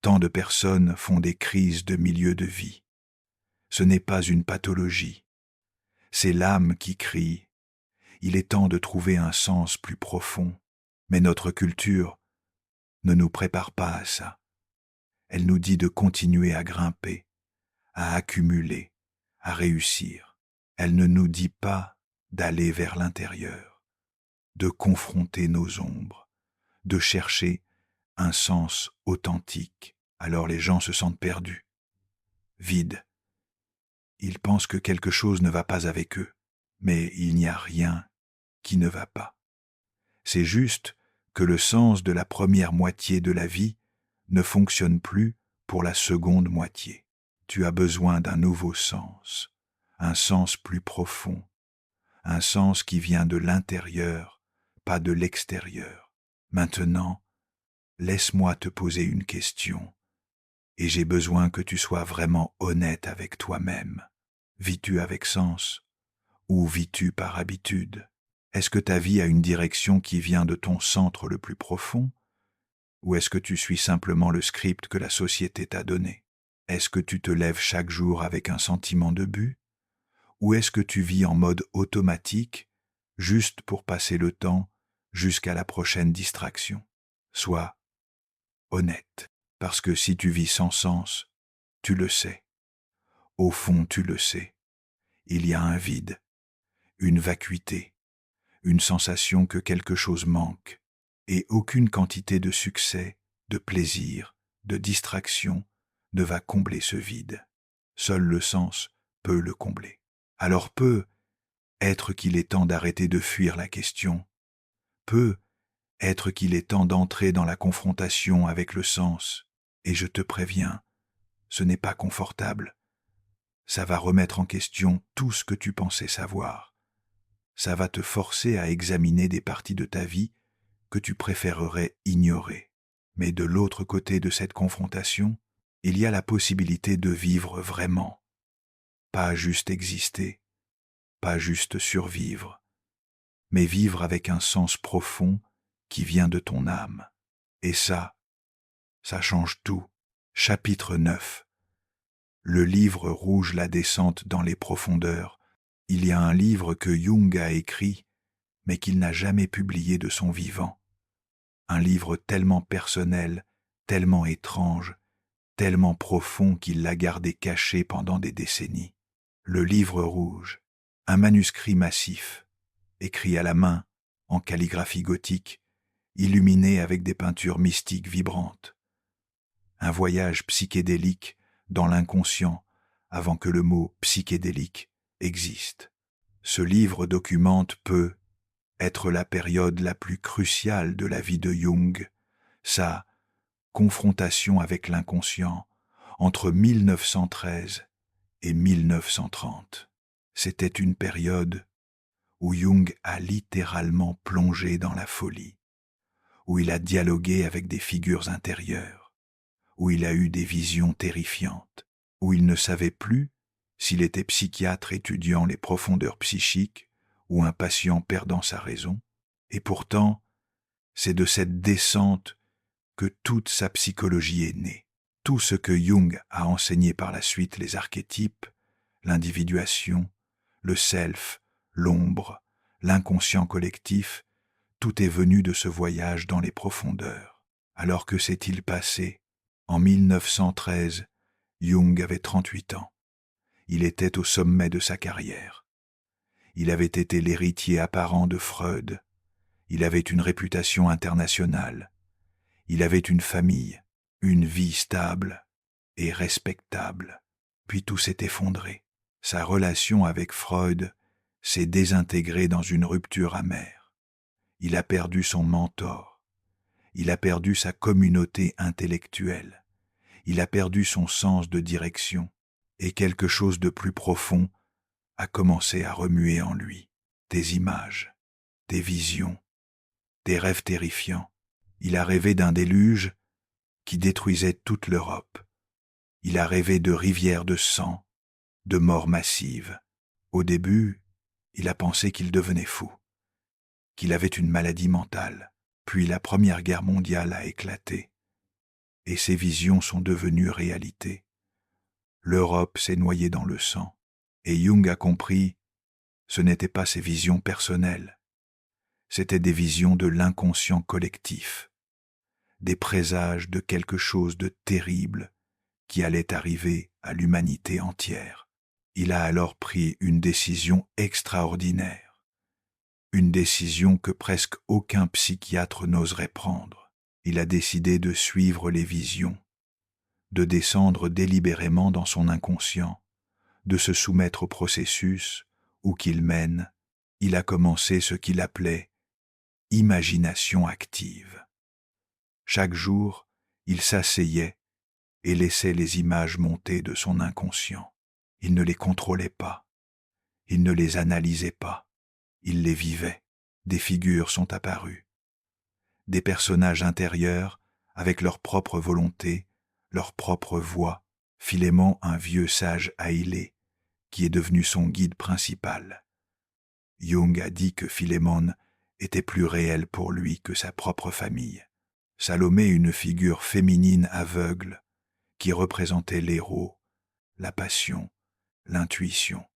Speaker 1: tant de personnes font des crises de milieu de vie. Ce n'est pas une pathologie, c'est l'âme qui crie. Il est temps de trouver un sens plus profond, mais notre culture ne nous prépare pas à ça. Elle nous dit de continuer à grimper, à accumuler, à réussir. Elle ne nous dit pas d'aller vers l'intérieur, de confronter nos ombres, de chercher un sens authentique. Alors les gens se sentent perdus, vides. Ils pensent que quelque chose ne va pas avec eux, mais il n'y a rien qui ne va pas. C'est juste que le sens de la première moitié de la vie ne fonctionne plus pour la seconde moitié. Tu as besoin d'un nouveau sens, un sens plus profond, un sens qui vient de l'intérieur, pas de l'extérieur. Maintenant, laisse-moi te poser une question, et j'ai besoin que tu sois vraiment honnête avec toi-même. Vis-tu avec sens, ou vis-tu par habitude? Est-ce que ta vie a une direction qui vient de ton centre le plus profond, ou est-ce que tu suis simplement le script que la société t'a donné? Est-ce que tu te lèves chaque jour avec un sentiment de but, ou est-ce que tu vis en mode automatique, juste pour passer le temps jusqu'à la prochaine distraction? Sois honnête, parce que si tu vis sans sens, tu le sais. Au fond, tu le sais. Il y a un vide, une vacuité, une sensation que quelque chose manque, et aucune quantité de succès, de plaisir, de distraction ne va combler ce vide. Seul le sens peut le combler. Alors être qu'il est temps d'arrêter de fuir la question, être qu'il est temps d'entrer dans la confrontation avec le sens, et je te préviens, ce n'est pas confortable. Ça va remettre en question tout ce que tu pensais savoir. Ça va te forcer à examiner des parties de ta vie que tu préférerais ignorer. Mais de l'autre côté de cette confrontation, il y a la possibilité de vivre vraiment. Pas juste exister, pas juste survivre, mais vivre avec un sens profond qui vient de ton âme. Et ça change tout. Chapitre 9. Le livre rouge, la descente dans les profondeurs. Il y a un livre que Jung a écrit, mais qu'il n'a jamais publié de son vivant. Un livre tellement personnel, tellement étrange, tellement profond qu'il l'a gardé caché pendant des décennies. Le livre rouge, un manuscrit massif, écrit à la main, en calligraphie gothique, illuminé avec des peintures mystiques vibrantes. Un voyage psychédélique dans l'inconscient avant que le mot psychédélique existe. Ce livre documente peut être la période la plus cruciale de la vie de Jung, sa confrontation avec l'inconscient entre 1913 et 1930. C'était une période où Jung a littéralement plongé dans la folie, où il a dialogué avec des figures intérieures, où il a eu des visions terrifiantes, où il ne savait plus s'il était psychiatre étudiant les profondeurs psychiques ou un patient perdant sa raison, et pourtant, c'est de cette descente que toute sa psychologie est née. Tout ce que Jung a enseigné par la suite, les archétypes, l'individuation, le self, l'ombre, l'inconscient collectif, tout est venu de ce voyage dans les profondeurs. Alors que s'est-il passé? En 1913, Jung avait 38 ans. Il était au sommet de sa carrière. Il avait été l'héritier apparent de Freud. Il avait une réputation internationale. Il avait une famille, une vie stable et respectable. Puis tout s'est effondré. Sa relation avec Freud s'est désintégrée dans une rupture amère. Il a perdu son mentor. Il a perdu sa communauté intellectuelle. Il a perdu son sens de direction. Et quelque chose de plus profond a commencé à remuer en lui. Des images, des visions, des rêves terrifiants. Il a rêvé d'un déluge qui détruisait toute l'Europe. Il a rêvé de rivières de sang, de morts massives. Au début, il a pensé qu'il devenait fou, qu'il avait une maladie mentale. Puis la Première Guerre mondiale a éclaté, et ses visions sont devenues réalité. L'Europe s'est noyée dans le sang, et Jung a compris, ce n'étaient pas ses visions personnelles, c'étaient des visions de l'inconscient collectif, des présages de quelque chose de terrible qui allait arriver à l'humanité entière. Il a alors pris une décision extraordinaire, une décision que presque aucun psychiatre n'oserait prendre. Il a décidé de suivre les visions, de descendre délibérément dans son inconscient, de se soumettre au processus où qu'il mène. Il a commencé ce qu'il appelait imagination active. Chaque jour, il s'asseyait et laissait les images monter de son inconscient. Il ne les contrôlait pas, il ne les analysait pas, il les vivait. Des figures sont apparues, des personnages intérieurs avec leur propre volonté, leur propre voix. Philémon, un vieux sage ailé, qui est devenu son guide principal. Jung a dit que Philémon était plus réel pour lui que sa propre famille. Salomé, une figure féminine aveugle, qui représentait l'héros, la passion, l'intuition.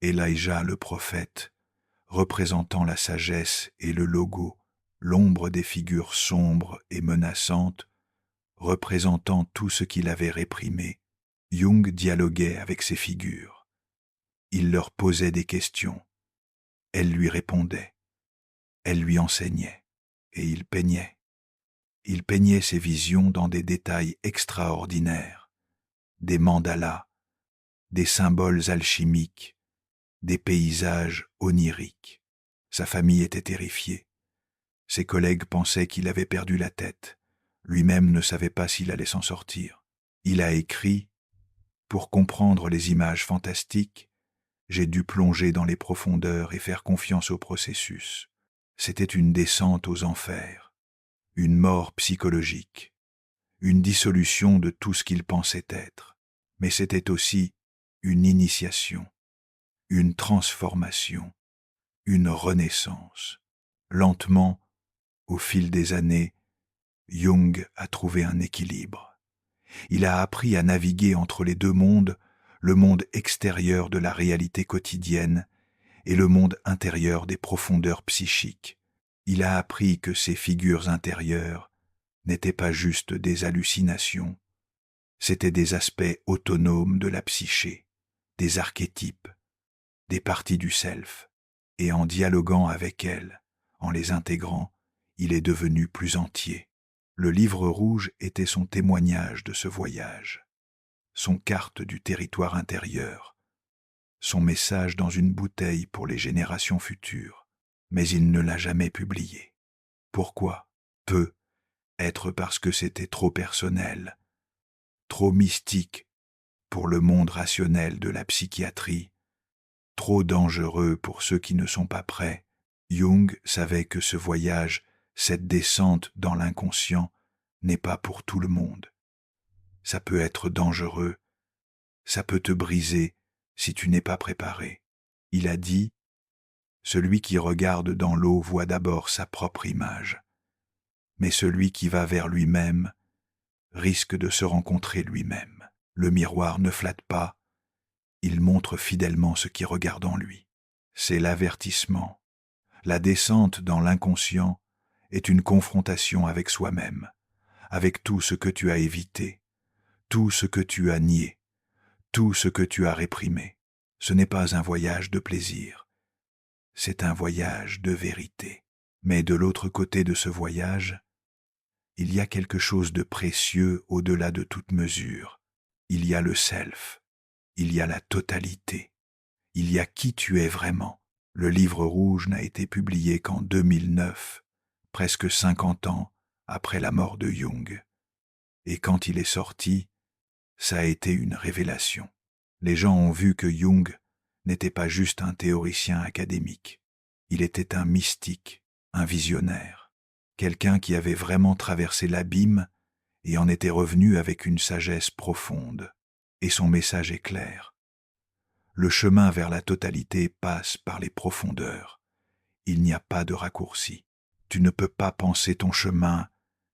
Speaker 1: Elijah, le prophète, représentant la sagesse et le logo, l'ombre des figures sombres et menaçantes, représentant tout ce qu'il avait réprimé. Jung dialoguait avec ces figures. Il leur posait des questions. Elles lui répondaient. Elle lui enseignait, et il peignait. Il peignait ses visions dans des détails extraordinaires, des mandalas, des symboles alchimiques, des paysages oniriques. Sa famille était terrifiée. Ses collègues pensaient qu'il avait perdu la tête. Lui-même ne savait pas s'il allait s'en sortir. Il a écrit « Pour comprendre les images fantastiques, j'ai dû plonger dans les profondeurs et faire confiance au processus. C'était une descente aux enfers, une mort psychologique, une dissolution de tout ce qu'il pensait être. Mais c'était aussi une initiation, une transformation, une renaissance. Lentement, au fil des années, Jung a trouvé un équilibre. Il a appris à naviguer entre les deux mondes, le monde extérieur de la réalité quotidienne et le monde intérieur des profondeurs psychiques. Il a appris que ces figures intérieures n'étaient pas juste des hallucinations, c'étaient des aspects autonomes de la psyché, des archétypes, des parties du self, et en dialoguant avec elles, en les intégrant, il est devenu plus entier. Le livre rouge était son témoignage de ce voyage, son carte du territoire intérieur, son message dans une bouteille pour les générations futures, mais il ne l'a jamais publié. Pourquoi? Peut-être parce que c'était trop personnel, trop mystique pour le monde rationnel de la psychiatrie, trop dangereux pour ceux qui ne sont pas prêts. Jung savait que ce voyage, cette descente dans l'inconscient, n'est pas pour tout le monde. Ça peut être dangereux, ça peut te briser si tu n'es pas préparé. Il a dit, « Celui qui regarde dans l'eau voit d'abord sa propre image, mais celui qui va vers lui-même risque de se rencontrer lui-même. Le miroir ne flatte pas, il montre fidèlement ce qui regarde en lui. » C'est l'avertissement. La descente dans l'inconscient est une confrontation avec soi-même, avec tout ce que tu as évité, tout ce que tu as nié, tout ce que tu as réprimé. Ce n'est pas un voyage de plaisir, c'est un voyage de vérité. Mais de l'autre côté de ce voyage, il y a quelque chose de précieux au-delà de toute mesure. Il y a le self, il y a la totalité, il y a qui tu es vraiment. Le livre rouge n'a été publié qu'en 2009, presque 50 ans après la mort de Jung. Et quand il est sorti, ça a été une révélation. Les gens ont vu que Jung n'était pas juste un théoricien académique. Il était un mystique, un visionnaire, quelqu'un qui avait vraiment traversé l'abîme et en était revenu avec une sagesse profonde. Et son message est clair. Le chemin vers la totalité passe par les profondeurs. Il n'y a pas de raccourci. Tu ne peux pas penser ton chemin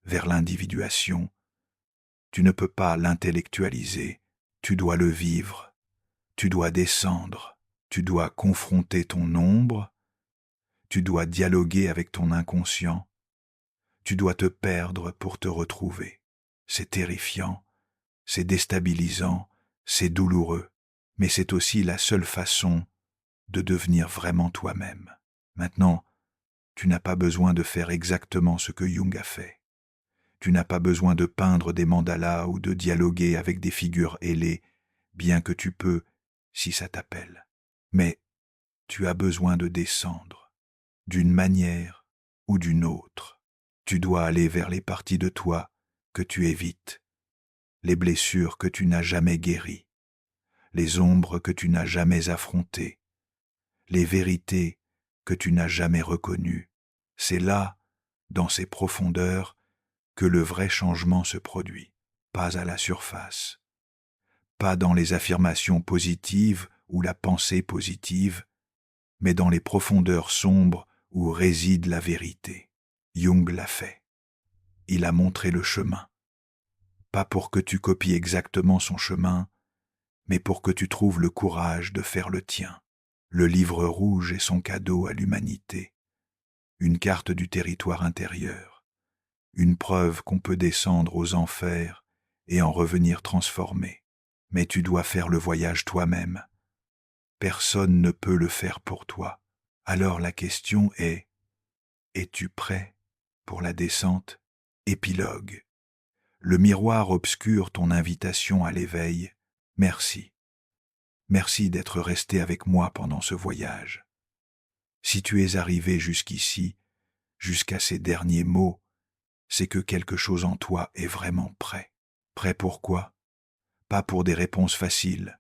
Speaker 1: vers l'individuation. Tu ne peux pas l'intellectualiser. Tu dois le vivre. Tu dois descendre. Tu dois confronter ton ombre. Tu dois dialoguer avec ton inconscient. Tu dois te perdre pour te retrouver. C'est terrifiant, c'est déstabilisant, c'est douloureux, mais c'est aussi la seule façon de devenir vraiment toi-même. Maintenant, tu n'as pas besoin de faire exactement ce que Jung a fait. Tu n'as pas besoin de peindre des mandalas ou de dialoguer avec des figures ailées, bien que tu peux, si ça t'appelle. Mais tu as besoin de descendre, d'une manière ou d'une autre. Tu dois aller vers les parties de toi que tu évites, les blessures que tu n'as jamais guéries, les ombres que tu n'as jamais affrontées, les vérités que tu n'as jamais reconnues. C'est là, dans ces profondeurs, que le vrai changement se produit, pas à la surface, pas dans les affirmations positives ou la pensée positive, mais dans les profondeurs sombres où réside la vérité. Jung l'a fait. Il a montré le chemin. Pas pour que tu copies exactement son chemin, mais pour que tu trouves le courage de faire le tien. Le livre rouge est son cadeau à l'humanité, une carte du territoire intérieur, une preuve qu'on peut descendre aux enfers et en revenir transformé. Mais tu dois faire le voyage toi-même. Personne ne peut le faire pour toi. Alors la question est, Es-tu prêt pour la descente? Épilogue. Le miroir obscure ton invitation à l'éveil. Merci. Merci d'être resté avec moi pendant ce voyage. Si tu es arrivé jusqu'ici, jusqu'à ces derniers mots, c'est que quelque chose en toi est vraiment prêt. Prêt pour quoi? Pas pour des réponses faciles,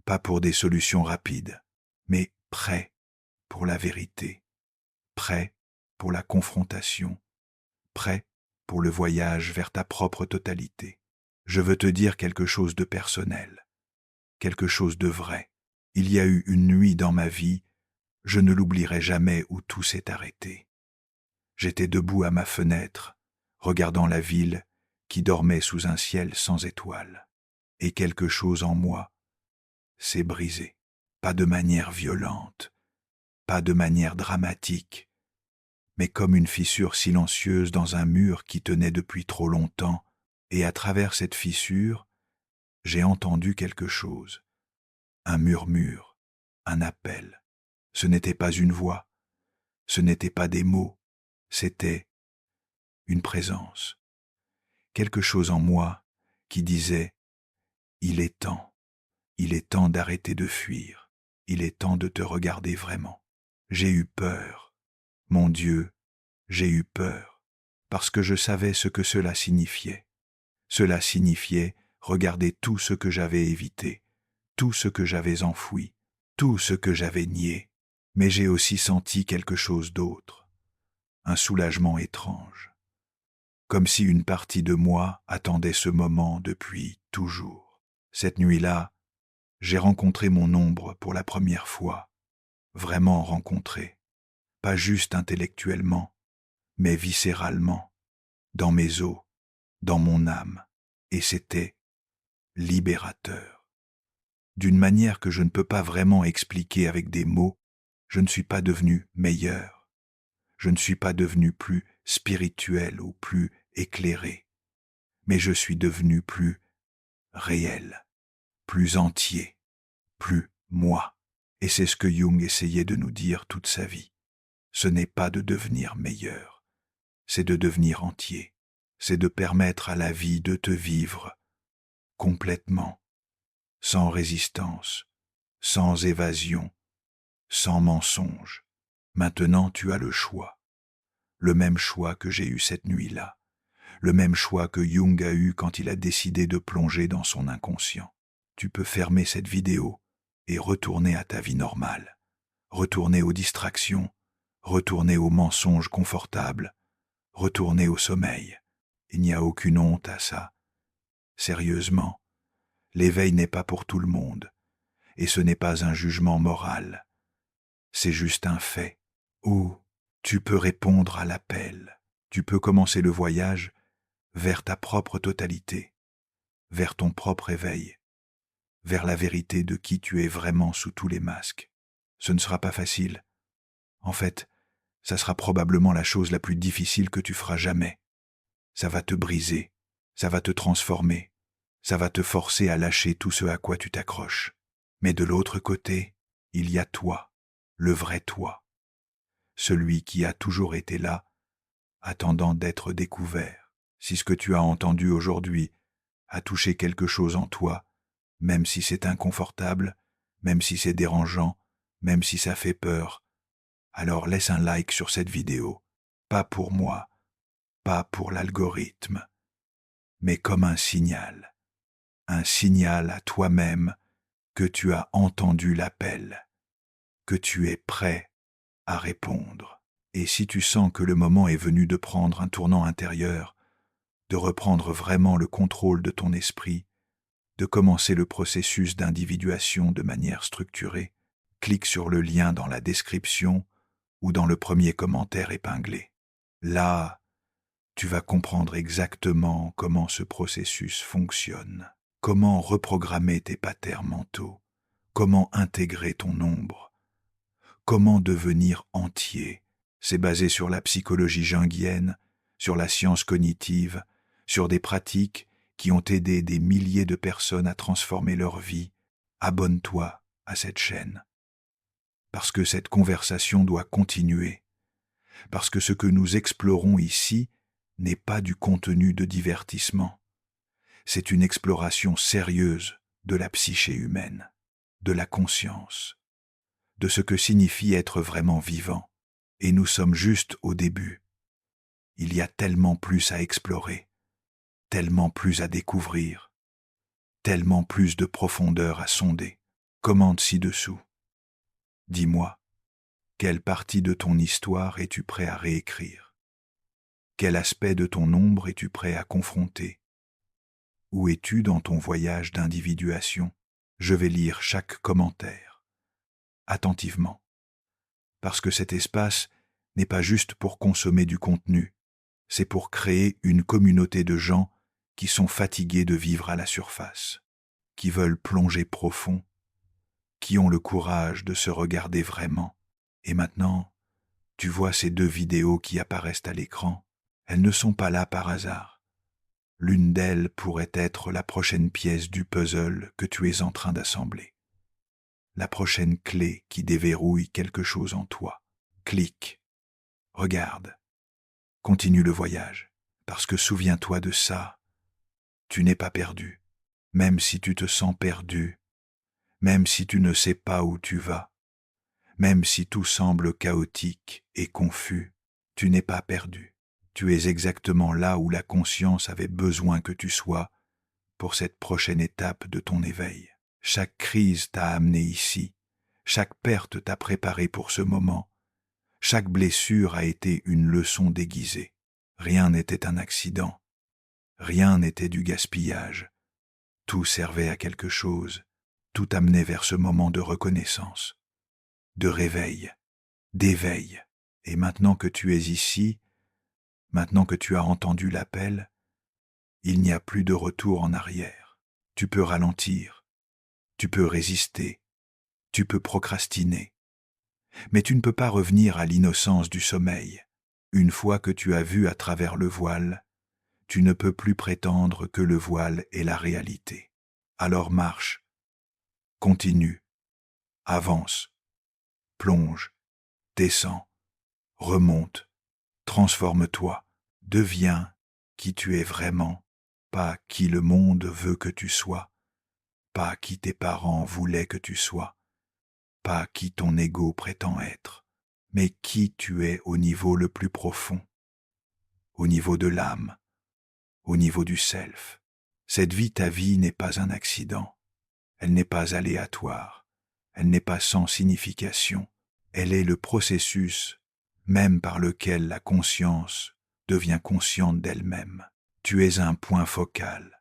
Speaker 1: pas pour des solutions rapides, mais prêt pour la vérité, prêt pour la confrontation, prêt pour le voyage vers ta propre totalité. Je veux te dire quelque chose de personnel, quelque chose de vrai. Il y a eu une nuit dans ma vie, je ne l'oublierai jamais, où tout s'est arrêté. J'étais debout à ma fenêtre, regardant la ville qui dormait sous un ciel sans étoiles. Et quelque chose en moi s'est brisé. Pas de manière violente, pas de manière dramatique, mais comme une fissure silencieuse dans un mur qui tenait depuis trop longtemps, et à travers cette fissure, j'ai entendu quelque chose. Un murmure, un appel. Ce n'était pas une voix, ce n'était pas des mots, c'était une présence. Quelque chose en moi qui disait « Il est temps d'arrêter de fuir, il est temps de te regarder vraiment. » J'ai eu peur, mon Dieu, j'ai eu peur, parce que je savais ce que cela signifiait. Cela signifiait regarder tout ce que j'avais évité, tout ce que j'avais enfoui, tout ce que j'avais nié. Mais j'ai aussi senti quelque chose d'autre, un soulagement étrange, comme si une partie de moi attendait ce moment depuis toujours. Cette nuit-là, j'ai rencontré mon ombre pour la première fois, vraiment rencontré, pas juste intellectuellement, mais viscéralement, dans mes os, dans mon âme, et c'était libérateur. D'une manière que je ne peux pas vraiment expliquer avec des mots, je ne suis pas devenu meilleur, je ne suis pas devenu plus spirituel ou plus éclairé, mais je suis devenu plus réel, plus entier, plus moi. Et c'est ce que Jung essayait de nous dire toute sa vie. Ce n'est pas de devenir meilleur, c'est de devenir entier, c'est de permettre à la vie de te vivre complètement, sans résistance, sans évasion, sans mensonge. Maintenant tu as le choix, le même choix que j'ai eu cette nuit-là, le même choix que Jung a eu quand il a décidé de plonger dans son inconscient. Tu peux fermer cette vidéo et retourner à ta vie normale, retourner aux distractions, retourner aux mensonges confortables, retourner au sommeil. Il n'y a aucune honte à ça. Sérieusement, l'éveil n'est pas pour tout le monde, et ce n'est pas un jugement moral. C'est juste un fait, où tu peux répondre à l'appel, tu peux commencer le voyage vers ta propre totalité, vers ton propre éveil, vers la vérité de qui tu es vraiment sous tous les masques. Ce ne sera pas facile. En fait, ça sera probablement la chose la plus difficile que tu feras jamais. Ça va te briser, ça va te transformer, ça va te forcer à lâcher tout ce à quoi tu t'accroches. Mais de l'autre côté, il y a toi, le vrai toi, celui qui a toujours été là, attendant d'être découvert. Si ce que tu as entendu aujourd'hui a touché quelque chose en toi, même si c'est inconfortable, même si c'est dérangeant, même si ça fait peur, alors laisse un like sur cette vidéo, pas pour moi, pas pour l'algorithme, mais comme un signal à toi-même que tu as entendu l'appel, que tu es prêt à répondre. Et si tu sens que le moment est venu de prendre un tournant intérieur, de reprendre vraiment le contrôle de ton esprit, de commencer le processus d'individuation de manière structurée, clique sur le lien dans la description ou dans le premier commentaire épinglé. Là, tu vas comprendre exactement comment ce processus fonctionne, comment reprogrammer tes patterns mentaux, comment intégrer ton ombre, comment devenir entier. C'est basé sur la psychologie jungienne, sur la science cognitive, sur des pratiques qui ont aidé des milliers de personnes à transformer leur vie. Abonne-toi à cette chaîne, parce que cette conversation doit continuer. parce que ce que nous explorons ici n'est pas du contenu de divertissement. C'est une exploration sérieuse de la psyché humaine, de la conscience, de ce que signifie être vraiment vivant. Et nous sommes juste au début. Il y a tellement plus à explorer, tellement plus à découvrir, tellement plus de profondeur à sonder. Commente ci-dessous. Dis-moi, quelle partie de ton histoire es-tu prêt à réécrire? Quel aspect de ton ombre es-tu prêt à confronter? Où es-tu dans ton voyage d'individuation? Je vais lire chaque commentaire, attentivement, parce que cet espace n'est pas juste pour consommer du contenu, c'est pour créer une communauté de gens qui sont fatigués de vivre à la surface, qui veulent plonger profond, qui ont le courage de se regarder vraiment. Et maintenant, tu vois ces 2 vidéos qui apparaissent à l'écran. Elles ne sont pas là par hasard. L'une d'elles pourrait être la prochaine pièce du puzzle que tu es en train d'assembler. La prochaine clé qui déverrouille quelque chose en toi. Clique. Regarde. Continue le voyage. Parce que souviens-toi de ça. Tu n'es pas perdu. Même si tu te sens perdu. Même si tu ne sais pas où tu vas. Même si tout semble chaotique et confus, tu n'es pas perdu. Tu es exactement là où la conscience avait besoin que tu sois pour cette prochaine étape de ton éveil. Chaque crise t'a amené ici. Chaque perte t'a préparé pour ce moment. Chaque blessure a été une leçon déguisée. Rien n'était un accident. Rien n'était du gaspillage. Tout servait à quelque chose. Tout amenait vers ce moment de reconnaissance, de réveil, d'éveil. Et maintenant que tu es ici, maintenant que tu as entendu l'appel, il n'y a plus de retour en arrière. Tu peux ralentir, tu peux résister, tu peux procrastiner. Mais tu ne peux pas revenir à l'innocence du sommeil. Une fois que tu as vu à travers le voile, tu ne peux plus prétendre que le voile est la réalité. Alors marche, continue, avance, plonge, descends, remonte, transforme-toi, deviens qui tu es vraiment, pas qui le monde veut que tu sois, pas qui tes parents voulaient que tu sois, pas qui ton ego prétend être, mais qui tu es au niveau le plus profond, au niveau de l'âme, au niveau du self. Cette vie, ta vie, n'est pas un accident, elle n'est pas aléatoire, elle n'est pas sans signification, elle est le processus même par lequel la conscience devient consciente d'elle-même. Tu es un point focal,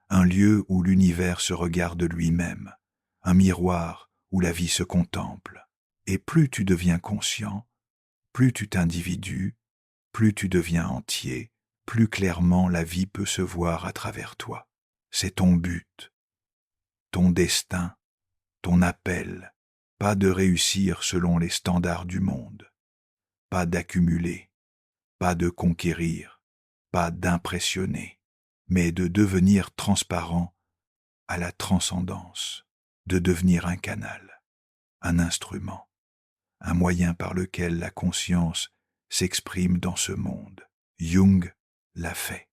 Speaker 1: un lieu où l'univers se regarde lui-même, un miroir où la vie se contemple. Et plus tu deviens conscient, plus tu t'individues, plus tu deviens entier, plus clairement la vie peut se voir à travers toi. C'est ton but, ton destin, ton appel, pas de réussir selon les standards du monde, pas d'accumuler, pas de conquérir, pas d'impressionner, mais de devenir transparent à la transcendance, de devenir un canal, un instrument, un moyen par lequel la conscience s'exprime dans ce monde. Jung l'a fait.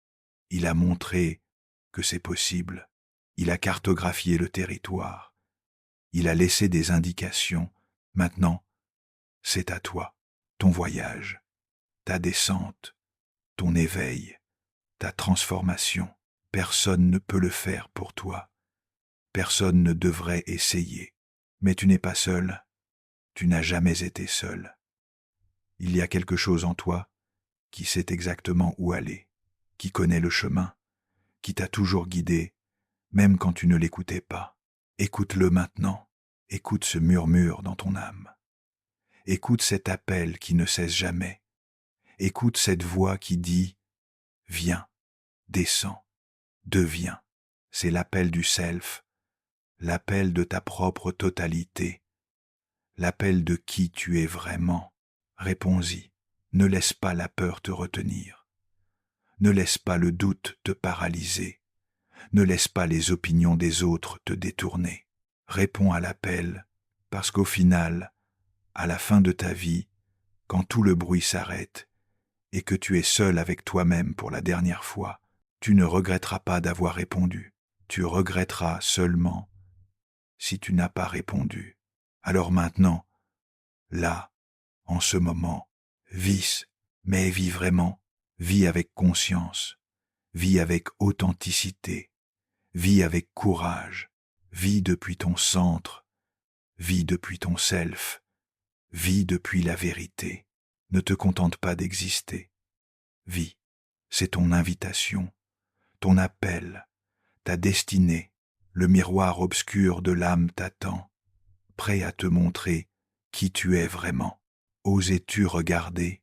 Speaker 1: Il a montré que c'est possible. Il a cartographié le territoire. Il a laissé des indications. Maintenant, c'est à toi, ton voyage, ta descente, ton éveil, ta transformation. Personne ne peut le faire pour toi. Personne ne devrait essayer. Mais tu n'es pas seul. Tu n'as jamais été seul. Il y a quelque chose en toi qui sait exactement où aller, qui connaît le chemin, qui t'a toujours guidé, même quand tu ne l'écoutais pas. Écoute-le maintenant. Écoute ce murmure dans ton âme. Écoute cet appel qui ne cesse jamais. Écoute cette voix qui dit « Viens, descends, deviens ». C'est l'appel du self, l'appel de ta propre totalité, l'appel de qui tu es vraiment. Réponds-y. Ne laisse pas la peur te retenir. Ne laisse pas le doute te paralyser. Ne laisse pas les opinions des autres te détourner. Réponds à l'appel, parce qu'au final, à la fin de ta vie, quand tout le bruit s'arrête et que tu es seul avec toi-même pour la dernière fois, tu ne regretteras pas d'avoir répondu. Tu regretteras seulement si tu n'as pas répondu. Alors maintenant, là, en ce moment, vis, mais vis vraiment, vis avec conscience, vis avec authenticité, vis avec courage, vis depuis ton centre, vis depuis ton self, vis depuis la vérité. Ne te contente pas d'exister. Vis, c'est ton invitation, ton appel, ta destinée, le miroir obscur de l'âme t'attend, prêt à te montrer qui tu es vraiment. Osais-tu regarder